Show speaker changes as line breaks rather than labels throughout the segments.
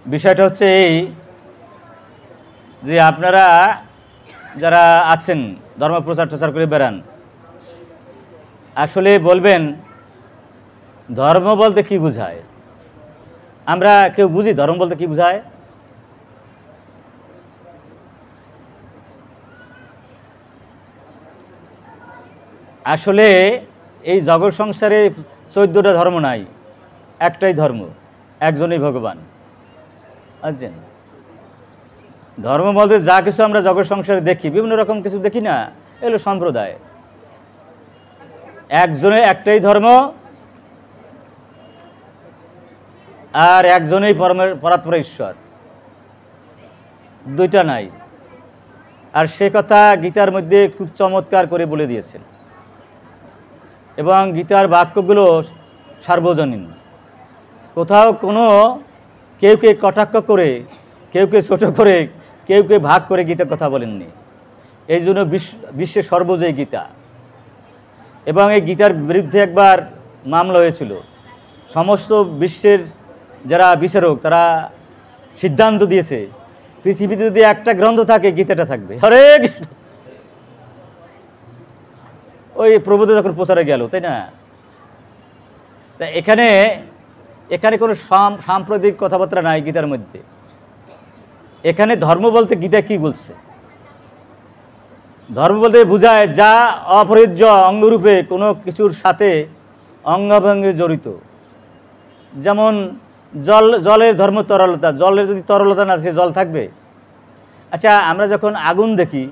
বিষয়টা হচ্ছে এই যে আপনারা যারা আছেন ধর্ম প্রচার করে বেড়ান, আসলে বলবেন ধর্ম বলতে কি বোঝায়? আমরা কেউ বুঝি ধর্ম বলতে কি বোঝায়? আসলে এই জগৎ সংসারে 14টা ধর্ম নাই, একটাই ধর্ম, একজনই ভগবান। বুঝছেন? ধর্ম বলতে যা কিছু আমরা জগৎ সংসারে দেখি, বিভিন্ন রকম কিছু দেখি না, এগুলো সম্প্রদায়। একটাই ধর্ম, আর একজনেই পরাৎপর ঈশ্বর, দুইটা নাই। আর সে কথা গীতার মধ্যে খুব চমৎকার করে বলে দিয়েছেন, এবং গীতার বাক্যগুলো সার্বজনীন। কোথাও কোনো কেউকে কটাক্ষ করে, কেউকে ছোট করে, কেউকে ভাগ করে গীতার কথা বলেননি। এই জন্য বিশ্বের সর্বজয়ী গীতা। এবং এই গীতার বিরুদ্ধে একবার মামলা হয়েছিল। সমস্ত বিশ্বের যারা বিচারক তারা সিদ্ধান্ত দিয়েছে পৃথিবীতে যদি একটা গ্রন্থ থাকে গীতাটা থাকবে। হরে কৃষ্ণ। ওই প্রভুদের যখন প্রচারে গেল, তাই না? তা এখানে কোনো সাম্প্রদায়িক কথাবার্তা নাই গীতার মধ্যে। এখানে ধর্ম বলতে গীতা কি বলছে? ধর্ম বলতে বোঝায় যা অপরিহার্য অঙ্গরূপে কোনো কিছুর সাথে অঙ্গাভঙ্গে জড়িত। যেমন জলের ধর্ম তরলতা। জলের যদি তরলতা না থাকে জল থাকবে? আচ্ছা, আমরা যখন আগুন দেখি,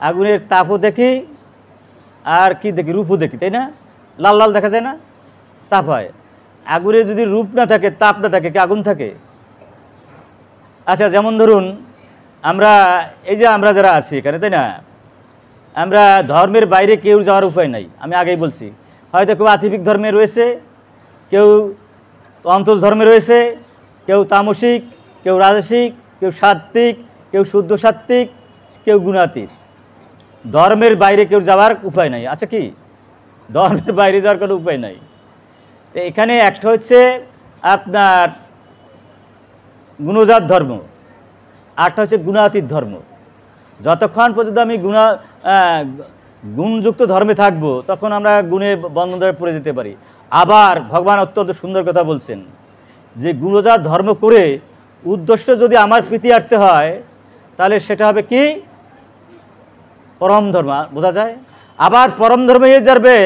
আগুনের তাপও দেখি, আর কি দেখি? রূপও দেখি, তাই না? লাল লাল দেখা যায় না? তাপ হয়। আগুনের যদি রূপ না থাকে, তাপ না থাকে, কি আগুন থাকে? আচ্ছা, যেমন ধরুন আমরা যারা আছি এখানে, তাই না, আমরা ধর্মের বাইরে কেউ যাওয়ার উপায় নাই। আমি আগেই বলছি, হয়তো কেউ আতিবিক ধর্মে রয়েছে, কেউ অন্তর ধর্মে রয়েছে, কেউ তামসিক, কেউ রাজসিক, কেউ সাত্ত্বিক, কেউ শুদ্ধ সাত্ত্বিক, কেউ গুণাতীত। ধর্মের বাইরে কেউ যাওয়ার উপায় নাই। আছে কি? ধর্মের বাইরে যাওয়ার কোনো উপায় নাই। এখানে একটা হচ্ছে আপনার গুণজাত ধর্ম, আরটা হচ্ছে গুণাতীত ধর্ম। যতক্ষণ পর্যন্ত আমি গুণযুক্ত ধর্মে থাকবো, তখন আমরা গুণে বন্ধনে পড়ে যেতে পারি। আবার ভগবান অত্যন্ত সুন্দর কথা বলছেন যে গুণজাত ধর্ম করে উদ্দেশ্য যদি আমার প্রীতিয়ার্থে হয়, তাহলে সেটা হবে কি? পরম ধর্ম। বোঝা যায়? আবার পরম ধর্মে যাবে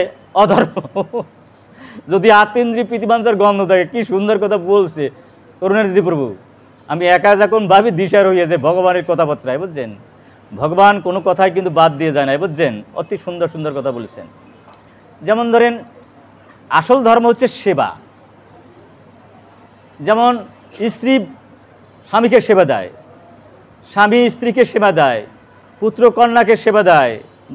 অধর্ম। যদি আতেন্দ্রিয় প্রীতিবাঞ্ছার গন্ধ থাকে। কি সুন্দর কথা বলছে করুণানিধি প্রভু। আমি একা যখন ভাবি দিশার হইয়াছে ভগবানের কথাবার্তায়। বুঝছেন? ভগবান কোনো কথাই কিন্তু বাদ দিয়ে যায় না। বুঝছেন? অতি সুন্দর সুন্দর কথা বলেছেন। যেমন ধরেন, আসল ধর্ম হচ্ছে সেবা। যেমন স্ত্রী স্বামীকে সেবা দেয়, স্বামী স্ত্রীকে সেবা দেয়, পুত্র কন্যাকে সেবা দেয়,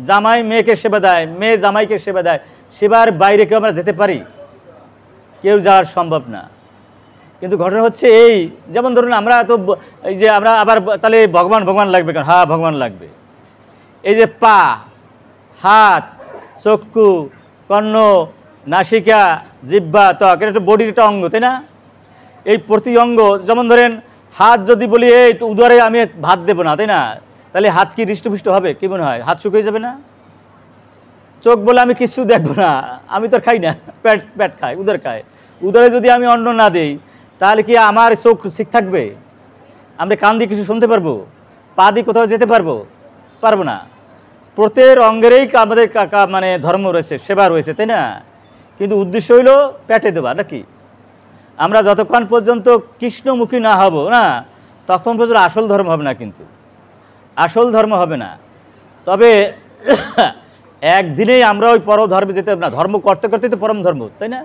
জামাই মেয়েকে সেবা দেয়, মেয়ে জামাইকে সেবা দেয়। সেবার বাইরে কেউ আমরা যেতে পারি? কেউ যাওয়ার সম্ভব না। কিন্তু ঘটনা হচ্ছে এই, যেমন ধরুন আমরা তো এই যে আমরা আবার তাহলে ভগবান লাগবে কেন? হ্যাঁ, ভগবান লাগবে। এই যে পা, হাত, চক্ষু, কর্ণ, নাসিকা, জিহ্বা, ত্বক, এটা একটা বডির একটা অঙ্গ, তাই না? এই প্রতি অঙ্গ, যেমন ধরেন হাত যদি বলি এই তো উদরে আমি ভাত দেবো না, তাই না, তাহলে হাত কি হৃষ্টপুষ্ট হবে? কি মনে হয়? হাত শুকিয়ে যাবে না? চোখ বলে আমি কিছু দেখবো না, আমি তো খাই না, পেট খায়, উদর খায়। উদরে যদি আমি অন্ন না দিই, তাহলে কি আমার চোখ ঠিক থাকবে? আমরা কান দিয়ে কিছু শুনতে পারবো? পা দিয়ে কোথাও যেতে পারবো না। প্রত্যেক অঙ্গেরই আমাদের মানে ধর্ম রয়েছে, সেবা রয়েছে, তাই না? কিন্তু উদ্দেশ্য হইল পেটে দেওয়া, নাকি? আমরা যতক্ষণ পর্যন্ত কৃষ্ণমুখী না হব না, তখন পর্যন্ত আসল ধর্ম হবে না। কিন্তু আসল ধর্ম হবে না। তবে একদিনেই আমরা ওই পরম ধর্মে যেতে হবে না। ধর্ম করতে করতেই তো পরম ধর্ম, তাই না?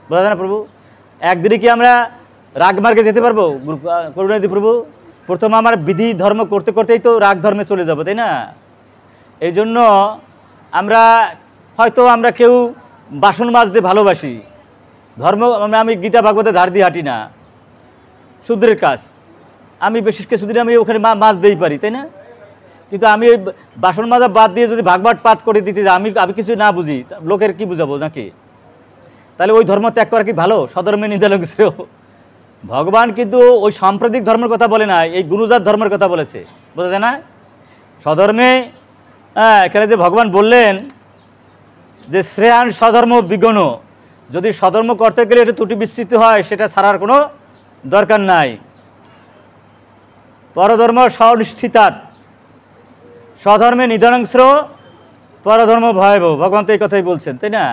বোঝা যায় না প্রভু? একদিনে কি আমরা রাগমার্গে যেতে পারবো? করুণানিধি প্রভু, প্রথম আমার বিধি ধর্ম করতে করতেই তো রাগ ধর্মে চলে যাবো, তাই না? এই জন্য আমরা কেউ বাসন মাজতে ভালোবাসি। ধর্ম আমি গীতা ভাগবতে ধার দিয়ে হাঁটি না, শূদ্রের কাজ। আমি বেশি কিছুদিন আমি ওখানে মাছ দিই পারি, তাই না? কিন্তু আমি বাসন মাজা বাদ দিয়ে যদি ভাগবাট পাত করে দিতে যাই, আমি কিছু না বুঝি, লোকের কি বুঝাবো নাকি? তাহলে ওই ধর্ম ত্যাগ করা কি ভালো? সধর্মে নিন্দা লাগছে। ভগবান কিন্তু ওই সাম্প্রদায়িক ধর্মের কথা বলে না, এই গুরুজাত ধর্মের কথা বলেছে, বোঝা যায় না? স্বধর্মে এখানে যে ভগবান বললেন যে শ্রেয়ান স্বধর্ম বিগণ, যদি স্বধর্ম করতে গেলে এটা ত্রুটি বিস্তৃত হয় সেটা ছাড়ার কোনো দরকার নাই। পরধর্ম স্বনিষ্ঠিতাৎ স্বধর্মে নিধনাংশ পরধর্ম ভয়াবহ, ভগবান তো এই কথাই বলছেন, তাই না?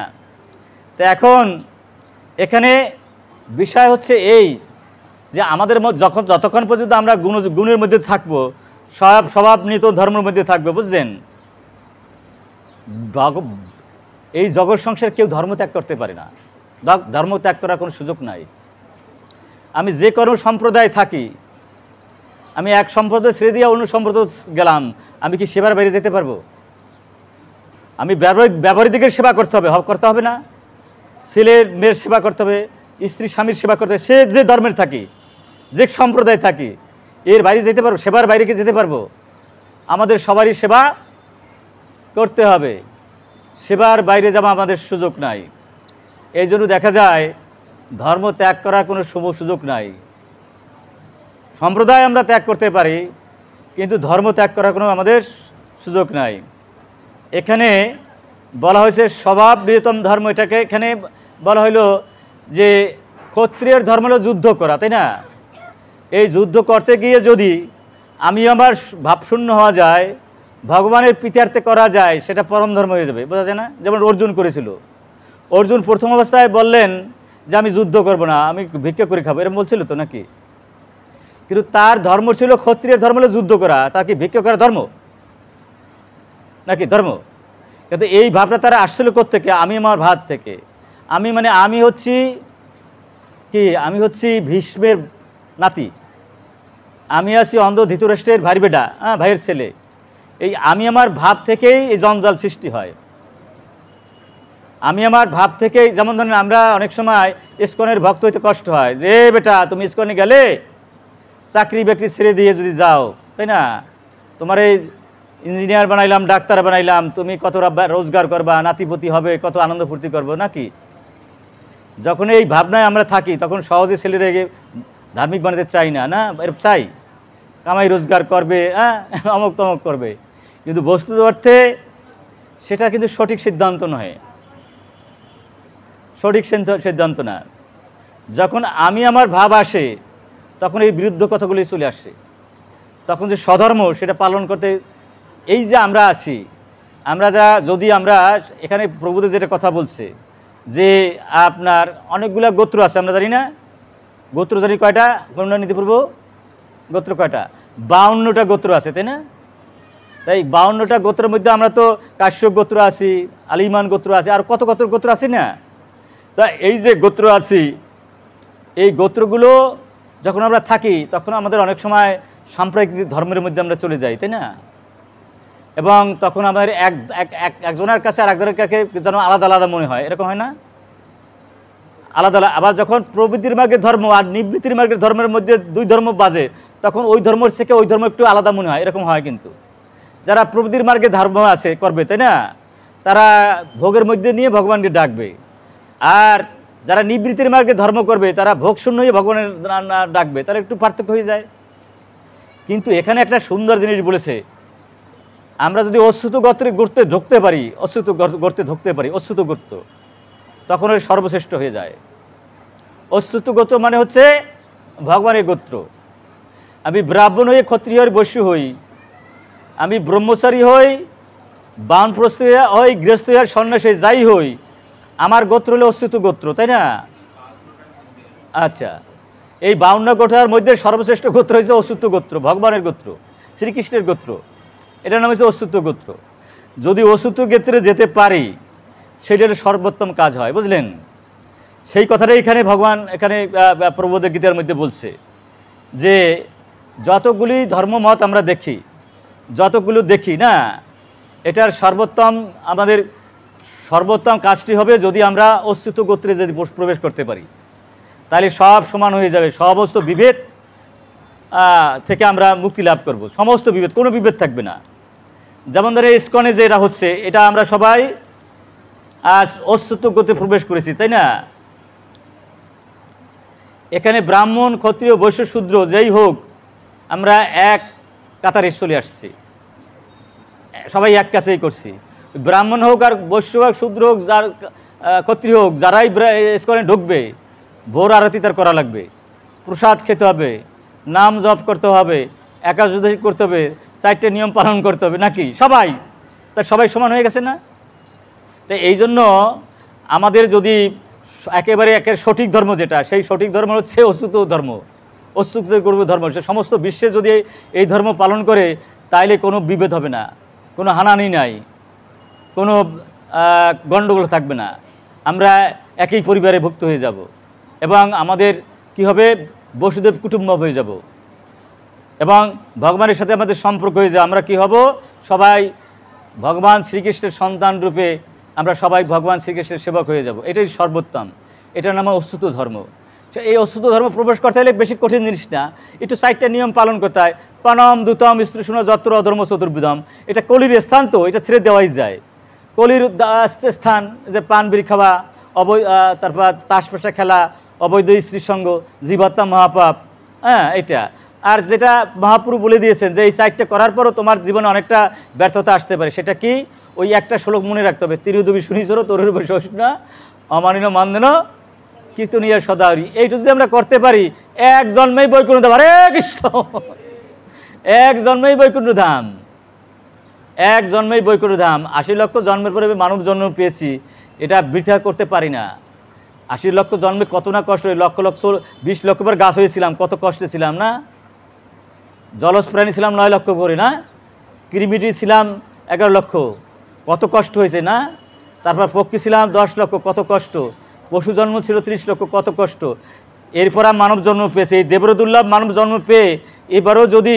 তো এখন এখানে বিষয় হচ্ছে এই যে আমাদের যতক্ষণ পর্যন্ত আমরা গুণের মধ্যে থাকবো, স্বভাবনীত ধর্মের মধ্যে থাকবো, বুঝলেন? এই জগৎ সংসার কেউ ধর্ম ত্যাগ করতে পারে না, ধর্ম ত্যাগ করার কোনো সুযোগ নাই। আমি যে কোনো সম্প্রদায় থাকি, আমি এক সম্প্রদায় ছেড়ে দিয়ে অন্য সম্প্রদায় গেলাম, আমি কি সেবার বাইরে যেতে পারবো? আমি ব্যবহারিকের সেবা করতে হবে না? ছেলের মেয়ের সেবা করতে হবে, স্ত্রী স্বামীর সেবা করতে হবে, সে যে ধর্মের থাকি, যে সম্প্রদায় থাকি, এর বাইরে যেতে পারবো? সেবার বাইরে কি যেতে পারবো? আমাদের সবারই সেবা করতে হবে, সেবার বাইরে যাওয়া আমাদের সুযোগ নাই। এই জন্য দেখা যায় ধর্ম ত্যাগ করার কোনো সুযোগ নাই। সম্প্রদায় আমরা ত্যাগ করতে পারি, কিন্তু ধর্ম ত্যাগ করার কোনো আমাদের সুযোগ নাই। এখানে বলা হয়েছে স্বভাব নিয়তম ধর্ম, এটাকে এখানে বলা হইল যে ক্ষত্রিয়ের ধর্ম হলো যুদ্ধ করা, তাই না? এই যুদ্ধ করতে গিয়ে যদি আমি আমার ভাবশূন্য হওয়া যায়, ভগবানের প্রীত্যার্থে করা যায়, সেটা পরম ধর্ম হয়ে যাবে, বোঝা যায় না? যেমন অর্জুন করেছিল। অর্জুন প্রথম অবস্থায় বললেন যে আমি যুদ্ধ করব না, আমি ভিক্ষা করে খাবো, এরকম বলছিল তো নাকি? কিন্তু তার ধর্ম ছিল, ক্ষত্রিয়ের ধর্ম হলো যুদ্ধ করা, তার কি ভিক্ষা করা ধর্ম নাকি ধর্ম? কিন্তু এই ভাবটা তারা আসছিল কোত্থেকে? আমি আমার ভাত থেকে। আমি হচ্ছি কি? আমি হচ্ছি ভীষ্মের নাতি, আমি আছি অন্ধ ধৃতরাষ্ট্রের ভাই বেটা, ভাইয়ের ছেলে। এই আমি আমার ভাব থেকেই এই জঞ্জাল সৃষ্টি হয়। আমি আমার ভাব থেকেই, যেমন ধরেন আমরা অনেক সময় ইসকনের ভক্ত হইতে কষ্ট হয়, যে বেটা তুমি ইসকনে গেলে চাকরি বাকরি ছেড়ে দিয়ে যদি যাও, তাই না? তোমার এই ইঞ্জিনিয়ার বানাইলাম, ডাক্তার বানাইলাম, তুমি কত রোজগার করবা, নাতিপতি হবে, কত আনন্দ ফুর্তি করবো নাকি? যখন এই ভাবনায় আমরা থাকি তখন সহজে ছেলেরা ধার্মিক বানাতে চাই না, না এর চাই কামাই রোজগার করবে, অমক তমক করবে, কিন্তু বস্তুত অর্থে সেটা কিন্তু সঠিক সিদ্ধান্ত নয়, সঠিক সিদ্ধান্ত না। যখন আমি আমার ভাব আসে তখন এই বিরুদ্ধ কথাগুলি চলে আসে, তখন যে স্বধর্ম সেটা পালন করতে, এই যে আমরা আছি, আমরা যদি আমরা এখানে প্রভুদের যেটা কথা বলছে যে আপনার অনেকগুলা গোত্র আছে, আমরা জানি না? গোত্র জানি কয়টা? করুণানিধি প্রভু, গোত্র কয়টা? 52টা গোত্র আছে, তাই না? তাই 52টা গোত্রের মধ্যে আমরা তো কাশ্যপ গোত্র আছি, আলিমান গোত্র আছে, আর কত কত গোত্র আছি না? তা এই যে গোত্র আছি, এই গোত্রগুলো যখন আমরা থাকি তখন আমাদের অনেক সময় সাম্প্রদায়িক ধর্মের মধ্যে আমরা চলে যাই, তাই না? এবং তখন আমাদের একজনের কাছে আর একজনের কাছে যেন আলাদা আলাদা মনে হয়, এরকম হয় না? আলাদা আলাদা। আবার যখন প্রবৃত্তির মার্গের ধর্ম আর নিবৃত্তির মার্গের ধর্মের মধ্যে দুই ধর্ম বাজে, তখন ওই ধর্মের থেকে ওই ধর্ম একটু আলাদা মনে হয়, এরকম হয়। কিন্তু যারা প্রবৃত্তির মার্গে ধর্ম আছে করবে, তাই না, তারা ভোগের মধ্যে নিয়ে ভগবানকে ডাকবে, আর যারা নিবৃত্তির মার্গে ধর্ম করবে তারা ভোগ শূন্য হয়ে ভগবানের ডাকবে, তারা একটু পার্থক্য হয়ে যায়। কিন্তু এখানে একটা সুন্দর জিনিস বলেছে, আমরা যদি অচ্যুত গর্তে ঢুকতে পারি, অচ্যুত গর্তে ঢুকতে পারি, অচ্যুত গর্ত, তখন ওই সর্বশ্রেষ্ঠ হয়ে যায়। অচ্যুত গোত্র মানে হচ্ছে ভগবানের গোত্র। আমি ব্রাহ্মণ হয়ে ক্ষত্রিয় বৈশ্য হই, আমি ব্রহ্মচারী হই, বানপ্রস্থ হই, গৃহস্থ সন্ন্যাসী যাই হই, আমার গোত্র হলো অচ্যুত গোত্র, তাই না? আচ্ছা, এই 52 গোত্রের মধ্যে সর্বশ্রেষ্ঠ গোত্র হয়েছে অচ্যুত গোত্র, ভগবানের গোত্র, শ্রীকৃষ্ণের গোত্র, এটার নাম হচ্ছে অচ্যুত গোত্র। যদি অচ্যুত গোত্রে যেতে পারি সেটার সর্বোত্তম কাজ হয়, বুঝলেন? সেই কথাটাই এখানে ভগবান এখানে প্রবোধ গীতার মধ্যে বলছে যে যতগুলি ধর্মমত আমরা দেখি, যতগুলো দেখি না, এটার সর্বোত্তম আমাদের সর্বোত্তম কাজটি হবে যদি আমরা অচ্যুত গোত্রে যদি প্রবেশ করতে পারি, তাহলে সব সমান হয়ে যাবে, সমস্ত বিভেদ থেকে আমরা মুক্তি লাভ করব, সমস্ত বিভেদ, কোনো বিভেদ থাকবে না। যেমন ধরে ইসকনে যেটা হচ্ছে, এটা আমরা সবাই অচ্যুত গোত্রে প্রবেশ করেছি, তাই না? এখানে ব্রাহ্মণ ক্ষত্রিয় বৈশ্য শূদ্র যেই হোক আমরা এক কাতারে চলে আসছি, সবাই এক কাছেই করছি। ব্রাহ্মণ হোক আর বৈশ্য হোক শূদ্র হোক যার ক্ষত্রিয় হোক, যারাই ইসকনে ঢুকবে ভোর আরতি তার করা লাগবে, প্রসাদ খেতে হবে, নাম জপ করতে হবে, একাদশী করতে হবে, 4টে নিয়ম পালন করতে হবে, নাকি সবাই? তা সবাই সমান হয়ে গেছে না? তো এই জন্য আমাদের যদি একেবারে সঠিক ধর্ম যেটা, সেই সঠিক ধর্ম হচ্ছে অচ্যুত ধর্ম, অচ্যুত গর্ব ধর্ম। সে সমস্ত বিশ্বে যদি এই ধর্ম পালন করে তাইলে কোনো বিভেদ হবে না, কোনো হানাহানি নাই, কোনো গণ্ডগোল থাকবে না, আমরা একই পরিবারে ভুক্ত হয়ে যাব এবং আমাদের কি হবে, বসুদেব কুটুম্ব হয়ে যাব এবং ভগবানের সাথে আমাদের সম্পর্ক হয়ে যায়। আমরা কি হব, সবাই ভগবান শ্রীকৃষ্ণের সন্তান রূপে আমরা সবাই ভগবান শ্রীকৃষ্ণের সেবক হয়ে যাব। এটাই সর্বোত্তম, এটার নাম অচ্যুত ধর্ম। এই অচ্যুত ধর্ম প্রবেশ করতে হলে বেশি কঠিন জিনিস না, একটু 4টা নিয়ম পালন করতে হয়। প্রণম দ্যুতম স্ত্রীষুণ যত্র অধর্ম চতুর্বিধম, এটা কলির স্থান, তো এটা ছেড়ে দেওয়াই যায়। কলির স্থান যে পান বিড়ি খাওয়া, তারপর তাস পেশা খেলা, অবৈধ স্ত্রীর সঙ্গ, জীবাত্মা মহাপাপ, হ্যাঁ এটা। আর যেটা মহাপুরু বলে দিয়েছেন যে এই 4টা করার পরও তোমার জীবনে অনেকটা ব্যর্থতা আসতে পারে, সেটা কি? ওই একটা শ্লোক মনে রাখতে হবে, তিরুদবি শুনিছর তরুর বৈষ্ণা অমানিন মানদেন কীর্তনীয় সদাহরি। এইটা যদি আমরা করতে পারি, এক জন্মেই বৈকুণ্ঠ ধাম। হরে কৃষ্ণ, এক জন্মেই বৈকুণ্ঠ ধাম, এক জন্মেই বৈকুণ্ঠ ধাম। 80 লক্ষ জন্মের পরে মানব জন্ম পেয়েছি, এটা বৃথা করতে পারি না। 80 লক্ষ জন্মে কত না কষ্ট, লক্ষ লক্ষ 20 লক্ষ বার গাছ হয়েছিলাম, কত কষ্টে ছিলাম না? জলজ প্রাণী ছিলাম 9 লক্ষ করে না? কৃমিটি ছিলাম 11 লক্ষ, কত কষ্ট হয়েছে না? তারপর পক্ষী ছিলাম 10 লক্ষ, কত কষ্ট। পশু জন্ম ছিল 30 লক্ষ, কত কষ্ট। এরপর মানব জন্ম পেয়েছে, এই দেবরদুর্লভ মানব জন্ম পেয়ে এবারও যদি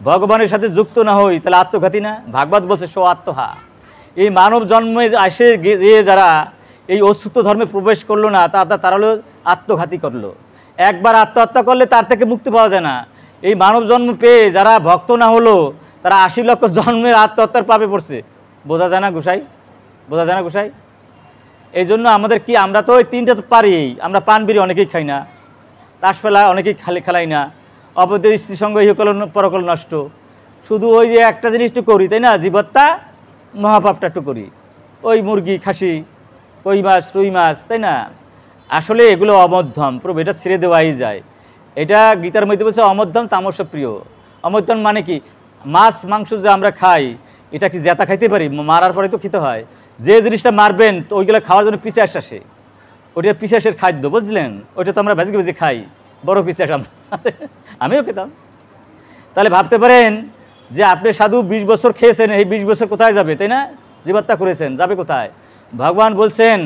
ভগবানের সাথে যুক্ত না হই তাহলে আত্মঘাতী না? ভাগবত বলছে সো আত্মহা। এই মানব জন্মে আসে গিয়ে যারা এই অচ্যুত ধর্মে প্রবেশ করলো না, তারা হলো আত্মঘাতী করলো। একবার আত্মহত্যা করলে তার থেকে মুক্তি পাওয়া যায় না। এই মানব জন্ম পেয়ে যারা ভক্ত না হলো তারা 80 লক্ষ জন্মের আত্মহত্যার পাপে পড়ছে। বোঝা যায় না গোসাই? বোঝা যায় না গোসাই? এই জন্য আমাদের কি, আমরা তো ওই 3টা তো পারি, আমরা পান বিড়ি অনেকেই খাই না, তাস ফেলা অনেকেই খেলাই না, অবৈধ স্ত্রী সঙ্গ ইহকল পরকল নষ্ট, শুধু ওই যে একটা জিনিস একটু করি, তাই না? জীবত্তা মহাপাপটা একটু করি, ওই মুরগি খাসি, কই মাছ রুই মাছ, তাই না? আসলে এগুলো অমধ্যম, প্রভু এটা ছেড়ে দেওয়াই যায়। এটা গীতার মধ্যে বলছে অমধ্যম তামস প্রিয়। অমধ্যম মানে কি? মাছ মাংস যে আমরা খাই, এটা কি জেতা খাইতে পারি? মারার পরে তো খেতে হয়। যে জিনিসটা মারবেন তো ওইগুলো খাওয়ার জন্য পিছাস আসে, ওইটা পিছাসের খাদ্য, বুঝলেন? ওইটা তো আমরা ভেজে ভেজে খাই, বড় পিছাস আমরা, আমিও খেতাম। তাহলে ভাবতে পারেন যে আপনি সাধু 20 বছর খেয়েছেন, এই 20 বছর কোথায় যাবে, তাই না? জীবাত্মা করেছেন, যাবে কোথায়? ভগবান বলছেন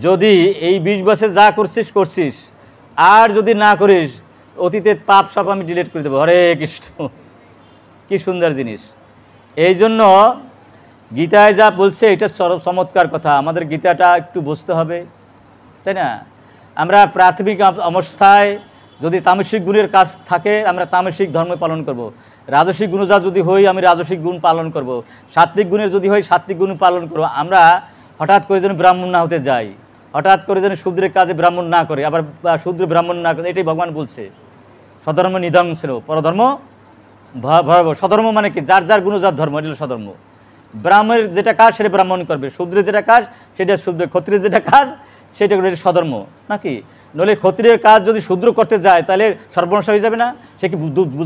যদি এই 20 বছর যা করছিস করছিস, আর যদি না করিস অতীতের পাপ সব আমি ডিলিট করে দেবো। হরে কৃষ্ণ, কি সুন্দর জিনিস। এই জন্য গীতায় যা বলছে এটা চমৎকার কথা, আমাদের গীতাটা একটু বুঝতে হবে, তাই না? আমরা প্রাথমিক অবস্থায় যদি তামসিক গুণের কাজ থাকে আমরা তামসিক ধর্ম পালন করব, রাজসিক গুণজা যদি হই আমি রাজসিক গুণ পালন করব, সাত্বিক গুণের যদি হই সাত্বিক গুণ পালন করব। আমরা হঠাৎ করে যেন ব্রাহ্মণ না হতে যাই, হঠাৎ করে যেন শূদ্রের কাজে ব্রাহ্মণ না করে, আবার শূদ্র ব্রাহ্মণ না করে, এটাই ভগবান বলছে। স্বধর্ম নিধন ছিল, পরধর্ম ভয়াবহ। স্বধর্ম মানে কি? যার যার গুণজাত ধর্ম, এটা হলো স্বধর্ম। ব্রাহ্মণের যেটা কাজ সেটা ব্রাহ্মণ করবে, শূদ্রের যেটা কাজ সেটা শূদ্র, ক্ষত্রিয়ের যেটা কাজ সেটা করে স্বধর্ম, নাকি? নইলে ক্ষত্রিয়ের কাজ যদি শূদ্র করতে যায় তাহলে সর্বনাশ হয়ে যাবে না? সে কি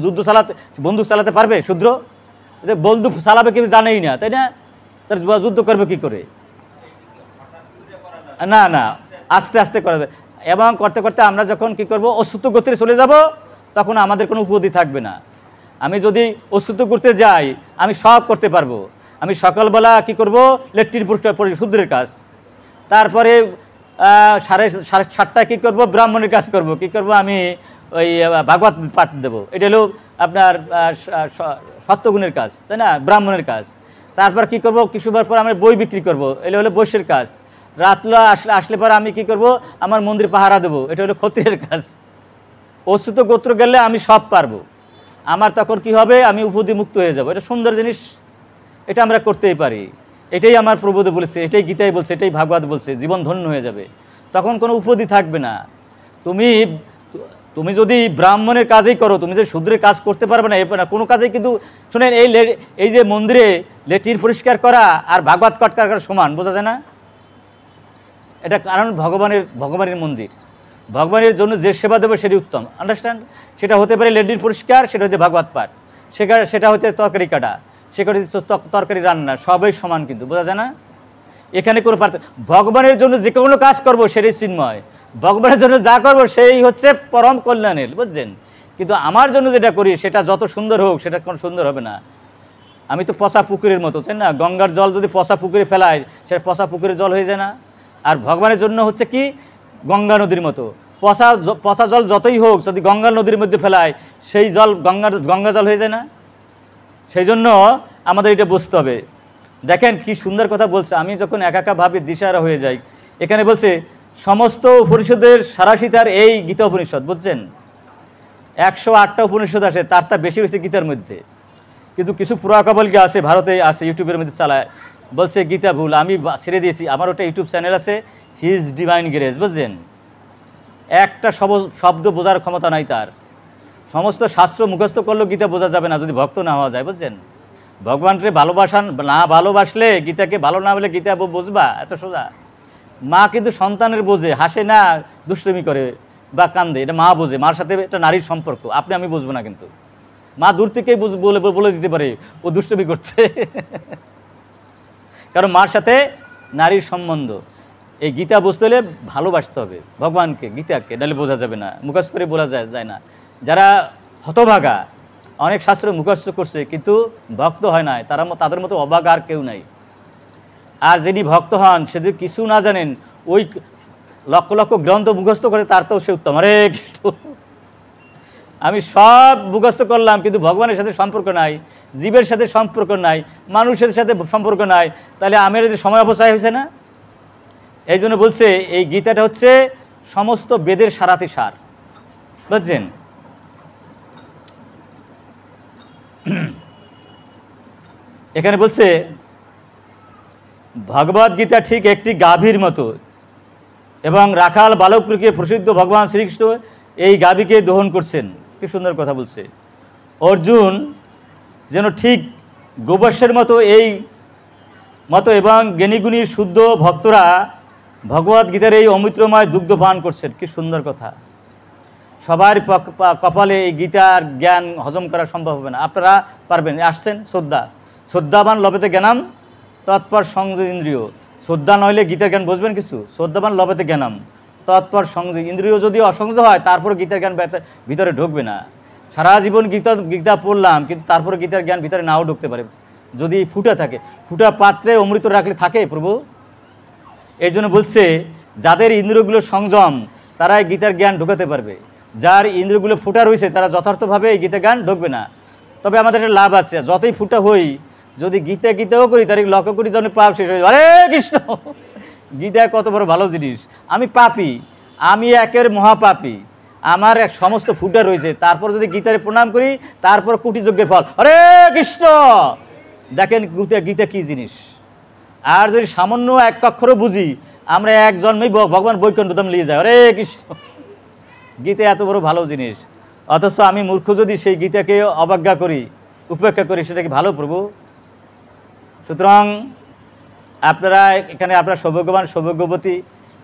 যুদ্ধ চালাতে, বন্দুক চালাতে পারবে? শূদ্র বন্দুক চালাবে কেউ জানেই না, তাই না? তার যুদ্ধ করবে কি করে? না না, আস্তে আস্তে করা যাবে। এবং করতে করতে আমরা যখন কি করব, অচ্যুত গতিতে চলে যাব, তখন আমাদের কোনো উপাধি থাকবে না। আমি যদি অচ্যুত করতে যাই আমি সব করতে পারবো। আমি সকালবেলা কি করব, লেট্রিন পরিষ্কার করি, শূদ্রের কাজ। তারপরে 7:30টায় কী করবো, ব্রাহ্মণের কাজ করব। কি করব, আমি ওই ভাগবত পাঠ দেবো, এটা হলো আপনার সত্যগুণের কাজ, তাই না? ব্রাহ্মণের কাজ। তারপর কি করব, কিছুবার পর আমি বই বিক্রি করব, এটা হলো বৈশ্যের কাজ। রাতলা আসলে পর আমি কি করব, আমার মন্দির পাহারা দেবো, এটা হলো ক্ষত্রিয়ের কাজ। অচ্যুত গোত্র গেলে আমি সব পারবো, আমার তখন কি হবে, আমি উপাধি মুক্ত হয়ে যাব। এটা সুন্দর জিনিস, এটা আমরা করতেই পারি। এটাই আমার প্রভুদেব বলেছে, এটাই গীতায় বলছে, এটাই ভাগবত বলছে, জীবন ধন্য হয়ে যাবে। তখন কোনো উপাধি থাকবে না, তুমি তুমি যদি ব্রাহ্মণের কাজই করো, তুমি যে শূদ্রের কাজ করতে পারবে না এ না, কোনো কাজেই কিন্তু শোনেন, এই যে মন্দিরে লেট্রিন পরিষ্কার করা আর ভাগবত পাঠ করা সমান, বোঝা যায় না? এটা কারণ ভগবানের মন্দির, ভগবানের জন্য যে সেবা দেবে সেটি উত্তম, আন্ডারস্ট্যান্ড? সেটা হতে পারে লেট্রিন পরিষ্কার, সেটা হতে ভাগবত পাঠ, সেটা হতে তরকারি কাটা, সেটা তরকারি রান্না, সবই সমান কিন্তু, বোঝা যায় না? এখানে কোনো ভগবানের জন্য যে কোনো কাজ করবো সেটাই চিন্ময়, ভগবানের জন্য যা করবো সেই হচ্ছে পরম কল্যাণের, বুঝছেন? কিন্তু আমার জন্য যেটা করি সেটা যত সুন্দর হোক সেটা কোনো সুন্দর হবে না। আমি তো পচা পুকুরের মতো, তাই না? গঙ্গার জল যদি পচা পুকুরে ফেলায় সেটা পচা পুকুরের জল হয়ে যায় না? আর ভগবানের জন্য হচ্ছে কি গঙ্গা নদীর মতো, পচা জল যতই হোক যদি গঙ্গা নদীর মধ্যে ফেলায় সেই জল গঙ্গা জল হয়ে যায় না? সেই জন্য আমাদের এটা বুঝতে হবে। দেখেন কি সুন্দর কথা বলছে, আমি যখন একা ভাবে দিশাহারা হয়ে যাই। এখানে বলছে সমস্ত উপনিষদের সারাশিতার এই গীতা উপনিষদ, বুঝছেন? 108টা উপনিষদ আসে, তার বেশি হয়েছে গীতার মধ্যে। কিন্তু কিছু পুরাকাবলকে আছে, ভারতে আছে, ইউটিউবের মধ্যে চালায়, বলছে গীতা ভুল। আমি ছেড়ে দিয়েছি, আমার ওটা ইউটিউব চ্যানেল আছে, হিজ ডিভাইন গ্রেস, বুঝছেন? একটা শব্দ বোঝার ক্ষমতা নাই তার। সমস্ত শাস্ত্র মুখস্থ করলেও গীতা বোঝা যাবে না যদি ভক্ত না হওয়া যায়, বুঝছেন? ভগবানকে না ভালোবাসলে, গীতাকে ভালো না বলে গীতা বুঝবা এত সোজা? মা কিন্তু সন্তানের বোঝে, হাসে না, দুষ্টুমি করে বা কান্দে, এটা মা বোঝে। মার সাথে একটা নারীর সম্পর্ক, আমি বুঝবো না, কিন্তু মা দূর থেকেই বলে দিতে পারে ও দুষ্টুমি করছে কারণ মার সাথে নারীর সম্বন্ধ। এই গীতা বুঝতে হলে ভালোবাসতে হবে ভগবানকে, গীতাকে, নাহলে বোঝা যাবে না, মুখস্থ করে বলা যায় না। যারা হতভাগা অনেক শাস্ত্র মুখস্থ করছে কিন্তু ভক্ত হয় না, তাদের মতো অভাগা আর কেউ নাই। আর যিনি ভক্ত হন সে যদি কিছু না জানেন, ওই লক্ষ লক্ষ গ্রন্থ মুখস্থ করে তার তো সে উত্তম। হরে কৃষ্ণ, আমি সব মুখস্থ করলাম কিন্তু ভগবানের সাথে সম্পর্ক নাই, জীবের সাথে সম্পর্ক নাই, মানুষের সাথে সম্পর্ক নাই, তাহলে আমার যদি সময় অপচয় হয়েছে না? এই জন্য বলছে এই গীতাটা হচ্ছে সমস্ত বেদের সারাতে সার, বুঝছেন? এখানে বলছে ভগবদ গীতা ঠিক একটি গাভীর মতো, এবং রাখাল বালককে প্রসিদ্ধ ভগবান শ্রীকৃষ্ণ এই গাভীকে দহন করছেন। কি সুন্দর কথা বলছে। অর্জুন যেন ঠিক গোবর্ষের মতো এবং জ্ঞানীগুণী শুদ্ধ ভক্তরা ভগবদ গীতার এই অমৃতময় দুগ্ধ পান করছেন। কি সুন্দর কথা। সবার কপালে এই গীতার জ্ঞান হজম করা সম্ভব হবে না, আপনারা পারবেন। আসছেন শ্রদ্ধাবান লবেতে জ্ঞানাম তৎপর সংযত ইন্দ্রিয়। শ্রদ্ধা নইলে গীতার জ্ঞান বুঝবেন কিছু? শ্রদ্ধাবান লবেতে জ্ঞানাম তৎপর সংযত ইন্দ্রিয় যদি অসংযত হয় তারপর গীতার জ্ঞান ভিতরে ঢুকবে না। সারা জীবন গীতা পড়লাম কিন্তু তারপরে গীতার জ্ঞান ভিতরে নাও ঢুকতে পারে যদি ফুটা থাকে। ফুটা পাত্রে অমৃত রাখলে থাকে প্রভু। এই জন্য বলছে যাদের ইন্দ্রিয়গুলো সংযম তারাই গীতার জ্ঞান ঢুকাতে পারবে, যার ইন্দ্রিয়গুলো ফুটা রয়েছে তারা যথার্থভাবে এই গীতা জ্ঞান ঢুকবে না। তবে আমাদের একটা লাভ আছে, যতই ফুটা হই যদি গীতাও করি তার লক্ষ্য করি যেন পাপ শেষ হয়ে যায়। আরে কৃষ্ণ, গীতা কত বড় ভালো জিনিস। আমি পাপী, আমি একের মহাপাপী, আমার এক সমস্ত ফুটা রয়েছে, তারপর যদি গীতারে প্রণাম করি তারপর কোটি যজ্ঞের ফল। আরে কৃষ্ণ, দেখেন গীতা কি জিনিস। আর যদি সামান্য এক অক্ষরও বুঝি আমরা এক জন্মেই ভগবান বৈকুণ্ঠ ধাম নিয়ে যায়। আরে কৃষ্ণ, গীতা এত বড় ভালো জিনিস, অথচ আমি মূর্খ যদি সেই গীতাকে অবজ্ঞা করি, উপেক্ষা করি, সেটা কি ভালো প্রভু? সুতরাং আপনারা এখানে আপনারা সৌভাগ্যবান, সৌভাগ্যবতী।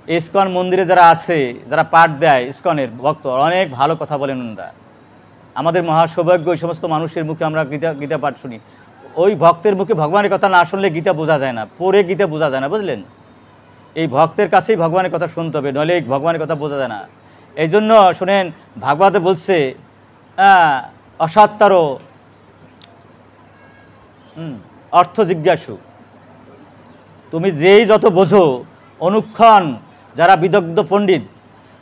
ইস্কন মন্দিরে যারা আছে, যারা পাঠ দেয়, ইস্কনের ভক্ত অনেক ভালো কথা বলেন ওনারা। আমাদের মহা সৌভাগ্য, ওই সমস্ত মানুষের মুখে আমরা গীতা পাঠ শুনি। ওই ভক্তের মুখে ভগবানের কথা না শুনলে গীতা বোঝা যায় না, পড়ে গীতা বোঝা যায় না, বুঝলেন? এই ভক্তের কাছেই ভগবানের কথা শুনতে হবে, নইলে ভগবানের কথা বোঝা যায় না। এই জন্য শোনেন, ভাগবতে বলছে অসত্তর অর্থ জিজ্ঞাসু। তুমি যেই যত বোঝো, অনুক্ষণ যারা বিদগ্ধ পণ্ডিত,